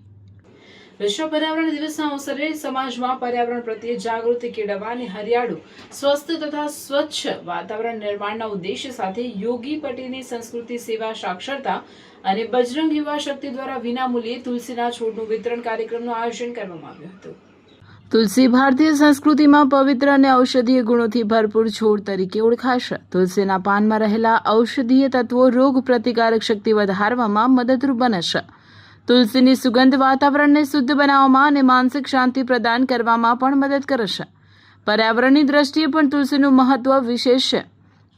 વિશ્વ પર્યાવરણ દિવસના અવસરે સમાજમાં પર્યાવરણ પ્રત્યે જાગૃતિ કેળવવા અને હરિયાળું, સ્વસ્થ તથા સ્વચ્છ વાતાવરણ નિર્માણના ઉદ્દેશ્ય સાથે યોગી પટેલની સંસ્કૃતિ સેવા સાક્ષરતા અને બજરંગ યુવા શક્તિ દ્વારા વિનામૂલ્યે તુલસીના છોડનું વિતરણ કાર્યક્રમનું આયોજન કરવામાં આવ્યું હતું. તુલસી ભારતીય સંસ્કૃતિમાં પવિત્ર અને ઔષધીય ગુણોથી ભરપૂર છોડ તરીકે ઓળખાશે. તુલસીના પાનમાં રહેલા ઔષધીય તત્વો રોગ પ્રતિકારક શક્તિ વધારવામાં મદદરૂપ બને છે. તુલસીની સુગંધ વાતાવરણને શુદ્ધ બનાવવામાં અને માનસિક શાંતિ પ્રદાન કરવામાં પણ મદદ કરે છે. પર્યાવરણની દ્રષ્ટિએ પણ તુલસીનું મહત્વ વિશેષ છે.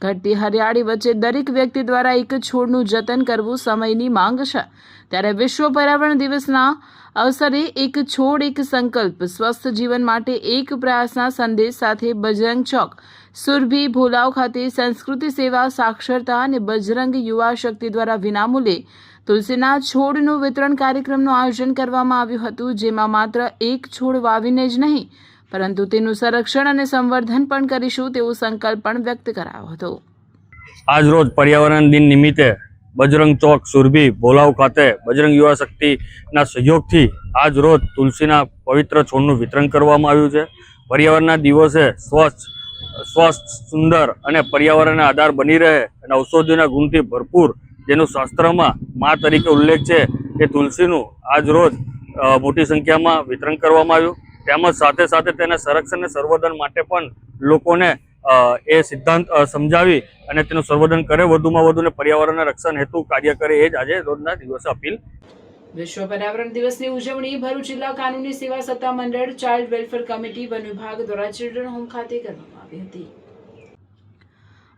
ઘટતી હરિયાળી વચ્ચે દરેક વ્યક્તિ દ્વારા એક છોડનું જતન કરવું સમયની માંગ છે. ત્યારે વિશ્વ પર્યાવરણ દિવસના અવસરે એક છોડ એક સંકલ્પ સ્વસ્થ જીવન માટે એક પ્રયાસના સંદેશ સાથે બજરંગ ચોક સુરભી ભોલાવ ખાતે સંસ્કૃતિ સેવા સાક્ષરતા અને બજરંગ યુવા શક્તિ દ્વારા વિનામૂલ્યે તુલસીના છોડનું વિતરણ કાર્યક્રમનું આયોજન કરવામાં આવ્યું હતું, જેમાં માત્ર એક છોડ વાવીને જ નહીં પરંતુ તેનું સંરક્ષણ અને સંવર્ધન પણ કરીશું તેવો સંકલ્પ પણ વ્યક્ત કરાયો હતો. આજ રોજ પર્યાવરણ દિન નિમિત્તે બજરંગ ચોક સુરભી ભોલાવ ખાતે બજરંગ યુવા શક્તિના સહયોગથી આજ રોજ તુલસીના પવિત્ર છોડનું વિતરણ કરવામાં આવ્યું છે. પર્યાવરણના દિવસે સ્વસ્થ, સુંદર અને પર્યાવરણના આધાર બની રહે અને ઔષધિઓના ગુણથી ભરપૂર જેનું શાસ્ત્રમાં મા તરીકે ઉલ્લેખ છે એ તુલસીનું આજ રોજ મોટી સંખ્યામાં વિતરણ કરવામાં આવ્યું. તેમજ સાથે સાથે તેના સંરક્ષણ અને સંવર્ધન માટે પણ લોકોને એ સિદ્ધાંત સમજાવી અને તેનું સંવર્ધન કરે, વધુમાં વધુ ને પર્યાવરણના રક્ષણ હેતુ કાર્ય કરે, એ જ આજે રોજના દિવસે અપીલ. વિશ્વ પર્યાવરણ દિવસની ઉજવણી ભરૂચ જિલ્લા કાનૂની સેવા સત્તા મંડળ, ચાઇલ્ડ વેલફેર કમિટી, વન વિભાગ દ્વારા ચિલ્ડ્રન હોમ ખાતે કરવામાં આવી હતી.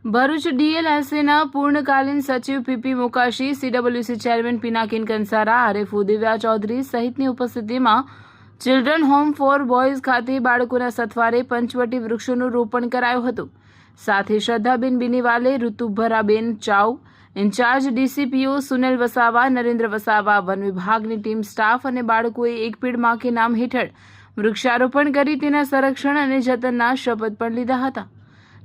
ભરૂચ ડીએલએસએના પૂર્ણકાલીન સચિવ PP Mokashi, CWC chairman Pinakin Kansara, આરેફુ દિવ્યા ચૌધરી સહિતની ઉપસ્થિતિમાં ચિલ્ડ્રન હોમ ફોર બોયઝ ખાતે બાળકોના સથવારે પંચવટી વૃક્ષોનું રોપણ કરાયું હતું. સાથે શ્રદ્ધાબેન બિનીવાલે, ઋતુભરાબેન ચાઉ, ઇન્ચાર્જ ડીસીપીઓ સુનિલ વસાવા, નરેન્દ્ર વસાવા, વન વિભાગની ટીમ, સ્ટાફ અને બાળકોએ એક પેડ માં કે નામ હેઠળ વૃક્ષારોપણ કરી તેના સંરક્ષણ અને જતનના શપથ પણ લીધા હતા.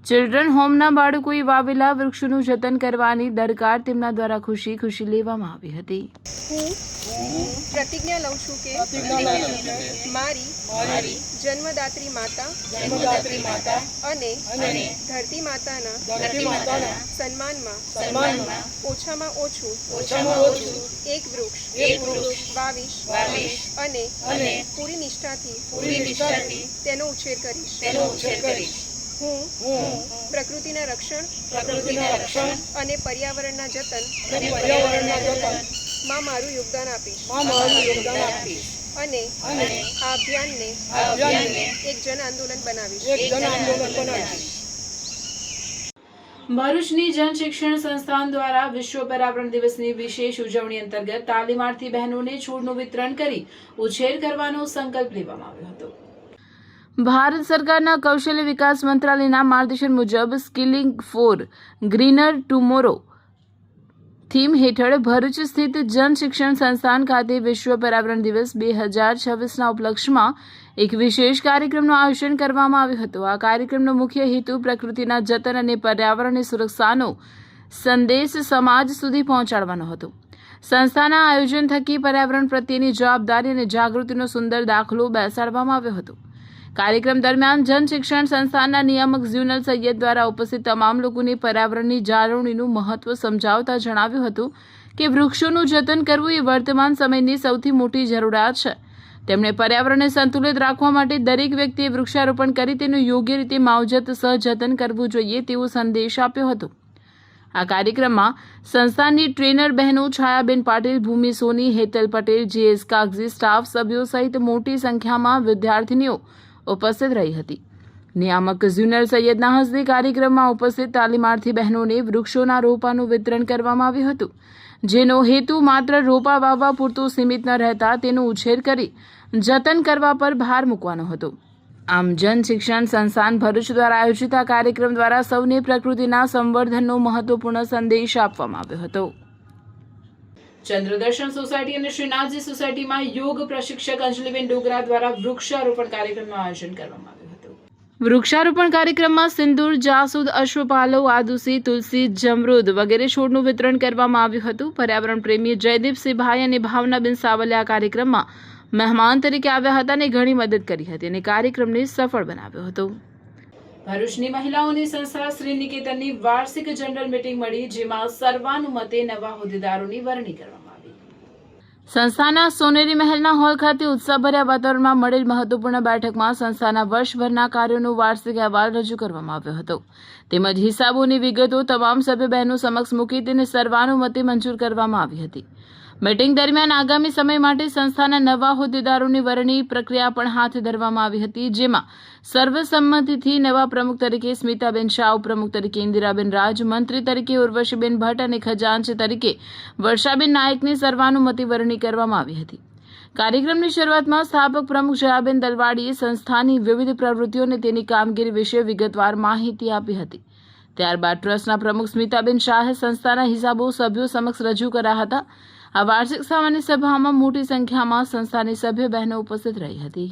ચિલ્ડ્રન હોમના બાળકોએ વાવેલા વૃક્ષોનું જતન કરવાની દરકાર તેમના દ્વારા ખુશી ખુશી લેવામાં આવી હતી. હું પ્રતિજ્ઞા લઉં છું કે મારી જન્મદાત્રી માતા અને ધરતી માતાના સન્માનમાં ઓછામાં ઓછું એક વૃક્ષ વાવીશ અને પૂરી નિષ્ઠાથી તેનો ઉછેર કરીશ. હું પ્રકૃતિના રક્ષણ અને પર્યાવરણના જતન માં મારું યોગદાન આપીશ અને આ અભિયાનને એક જન આંદોલન બનાવીશ. ભરૂચની જન શિક્ષણ સંસ્થાન દ્વારા વિશ્વ પર્યાવરણ દિવસની વિશેષ ઉજવણી અંતર્ગત તાલીમાર્થી બહેનોને છોડનું વિતરણ કરી ઉછેર કરવાનો સંકલ્પ લેવામાં આવ્યો હતો. ભારત સરકારના કૌશલ્ય વિકાસ મંત્રાલયના માર્ગદર્શન મુજબ skilling for greener tomorrow theme હેઠળ ભરૂચ સ્થિત જન શિક્ષણ સંસ્થાન ખાતે વિશ્વ પર્યાવરણ દિવસ 2026ના ઉપલક્ષમાં એક વિશેષ કાર્યક્રમનું આયોજન કરવામાં આવ્યું હતું. આ કાર્યક્રમનો મુખ્ય હેતુ પ્રકૃતિના જતન અને પર્યાવરણની સુરક્ષાનો સંદેશ સમાજ સુધી પહોંચાડવાનો હતો. સંસ્થાના આયોજન થકી પર્યાવરણ પ્રત્યેની જવાબદારી અને જાગૃતિનો સુંદર દાખલો બેસાડવામાં આવ્યો હતો. કાર્યક્રમ દરમિયાન જન શિક્ષણ સંસ્થાનના નિયામક ઝ્યુનલ સૈયદ દ્વારા ઉપસ્થિત તમામ લોકોને પર્યાવરણની જાળવણીનું મહત્વ સમજાવતા જણાવ્યું હતું કે વૃક્ષોનું જતન કરવું એ વર્તમાન સમયની સૌથી મોટી જરૂરિયાત છે. તેમણે પર્યાવરણને સંતુલિત રાખવા માટે દરેક વ્યક્તિએ વૃક્ષારોપણ કરી તેનું યોગ્ય રીતે માવજત સહજતન કરવું જોઈએ તેવો સંદેશ આપ્યો હતો. આ કાર્યક્રમમાં સંસ્થાનની ટ્રેનર બહેનો છાયાબેન પાટીલ, ભૂમિ સોની, હેતલ પટેલ, જેએસ કાગઝી, સ્ટાફ સભ્યો સહિત મોટી સંખ્યામાં વિદ્યાર્થીનીઓ ઉપસ્થિત રહી હતી. નિયામક ઝ્યુનલ સૈયદના હસ્તે કાર્યક્રમમાં ઉપસ્થિત તાલીમાર્થી બહેનોને વૃક્ષોના રોપાનું વિતરણ કરવામાં આવ્યું હતું, જેનો હેતુ માત્ર રોપા વાવવા પૂરતો સીમિત ન રહેતા તેનો ઉછેર કરી જતન કરવા પર ભાર મૂકવાનો હતો. આમ જન શિક્ષણ સંસ્થાન ભરૂચ દ્વારા આયોજિત આ કાર્યક્રમ દ્વારા સૌને પ્રકૃતિના સંવર્ધનનો મહત્વપૂર્ણ સંદેશ આપવામાં આવ્યો હતો. ચંદ્રદર્શન સોસાયટી અને શ્રીનાથજી સોસાયટીમાં યોગ પ્રશિક્ષક અંજલિબેન ડોગરા દ્વારા વૃક્ષારોપણ કાર્યક્રમનું આયોજન કરવામાં આવ્યું હતું. વૃક્ષારોપણ કાર્યક્રમમાં સિંદૂર, જાસૂદ, અશ્વપાલો, આદુસી, તુલસી, જમરૂદ વગેરે છોડનું વિતરણ કરવામાં આવ્યું હતું. પર્યાવરણ પ્રેમી જયદીપસિંહભાઈ અને ભાવનાબેન સાવલિયા આ કાર્યક્રમમાં મહેમાન તરીકે આવ્યા હતા અને ઘણી મદદ કરી હતી અને કાર્યક્રમને સફળ બનાવ્યો હતો. ભરૂચની મહિલાઓની સંસ્થા શ્રી નિકેતનની વાર્ષિક જનરલ મીટિંગ મળી, જેમાં સર્વાનુમતે નવા હોદ્દેદારોની વરણી કરવામાં આવી. સંસ્થાના સોનેરી મહેલના હોલ ખાતે ઉત્સાહભર્યા વાતાવરણમાં મળેલ મહત્વપૂર્ણ બેઠકમાં સંસ્થાના વર્ષભરના કાર્યોનો વાર્ષિક અહેવાલ રજૂ કરવામાં આવ્યો હતો. તેમજ હિસાબોની વિગતો તમામ સભ્ય બહેનો સમક્ષ મૂકી તેને સર્વાનુમતે મંજૂર કરવામાં આવી હતી. મીટિંગ દરમિયાન આગામી સમય માટે સંસ્થાના નવા હોદ્દેદારોની વરણી પ્રક્રિયા પણ હાથ ધરવામાં આવી હતી, જેમાં સર્વસંમતિથી નવા પ્રમુખ તરીકે સ્મિતાબેન શાહ, ઉપપ્રમુખ તરીકે ઇન્દિરાબેન રાજ, મંત્રી તરીકે ઉર્વશીબેન ભટ્ટ અને ખજાનચી તરીકે વર્ષાબેન નાયકની સર્વાનુમતિ વરણી કરવામાં આવી હતી. કાર્યક્રમની શરૂઆતમાં સ્થાપક પ્રમુખ જયાબેન દલવાડીએ સંસ્થાની વિવિધ પ્રવૃત્તિઓ અને તેની કામગીરી વિશે વિગતવાર માહિતી આપી હતી. ત્યારબાદ ટ્રસ્ટના પ્રમુખ સ્મિતાબેન શાહે સંસ્થાના હિસાબો સભ્યો સમક્ષ રજૂ કર્યા હતા. આ વાર્ષિક સામાન્ય સભામાં મોટી સંખ્યામાં સંસ્થાની સભ્ય બહેનો ઉપસ્થિત રહી હતી.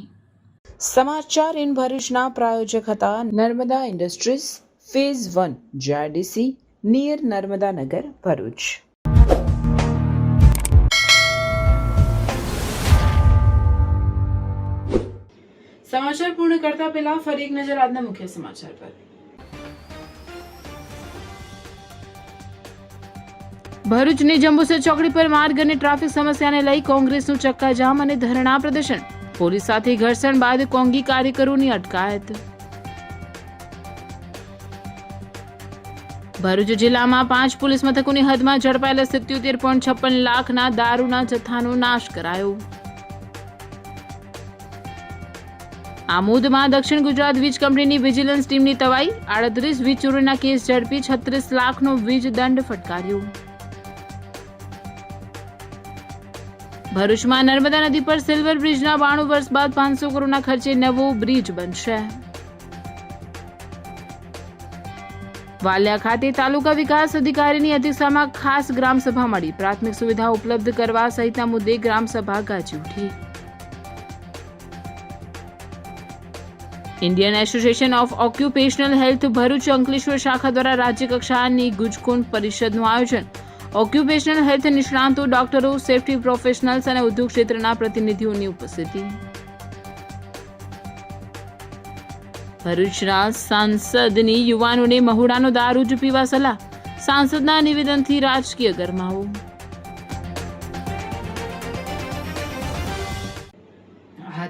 સમાચાર ઇન ભરૂચના પ્રાયોજક હતા Narmada industries phase 1 JIDC near Narmada Nagar Bharuch. સમાચાર પૂર્ણ કરતા પહેલા ફરી એક નજર આજના મુખ્ય સમાચાર પર. ભરૂચની જંબુસર ચોકડી પર માર્ગ અને ટ્રાફિક સમસ્યાને લઈ કોંગ્રેસનું ચક્કાજામ અને ધરણા પ્રદર્શન. પોલીસ સાથે ઘર્ષણ બાદ કોંગી કાર્યકરોની અટકાયત. ભરૂચ જિલ્લામાં 5 પોલીસ મથકોની હદમાં ઝડપાયેલા 77.56 લાખના દારૂના જથ્થાનો નાશ કરાયો. આમોદમાં દક્ષિણ ગુજરાત વીજ કંપનીની વિજિલન્સ ટીમની તવાઈ. 38 વીજ ચોરીના કેસ ઝડપી 36 લાખનો વીજ દંડ ફટકાર્યો. ભરૂચમાં નર્મદા નદી પર સિલ્વર બ્રિજના 92 વર્ષ બાદ 500 કરોડના ખર્ચે નવો બ્રિજ બનશે. વાલિયા ખાતે તાલુકા વિકાસ અધિકારીની અધ્યક્ષતામાં ખાસ ગ્રામસભા મળી. પ્રાથમિક સુવિધા ઉપલબ્ધ કરવા સહિતના મુદ્દે ગ્રામસભા ગાજી ઉઠી. Indian association of occupational health Bharuch Ankleshwar શાખા દ્વારા રાજ્ય કક્ષાની ગુજકોન પરિષદનું આયોજન. ઓક્યુપેશનલ હેલ્થ નિષ્ણાંતો, ડોક્ટરો, સેફ્ટી પ્રોફેશનલ્સ અને ઉદ્યોગ ક્ષેત્રના પ્રતિનિધિઓની ઉપસ્થિતિ. ભરૂચના સાંસદની યુવાનોને મહુડાનો દારૂ જ પીવા સલાહ. સાંસદના નિવેદનથી રાજકીય ગરમાવો.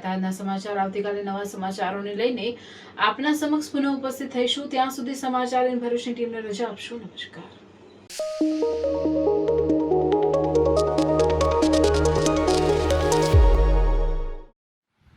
આજના સમાચાર. આવતીકાલે નવા સમાચારોને લઈને આપના સમક્ષ પુનઃ ઉપસ્થિત થઈશું. ત્યાં સુધી સમાચાર ઇન ભરૂચની ટીમને રજા આપશો. નમસ્કાર.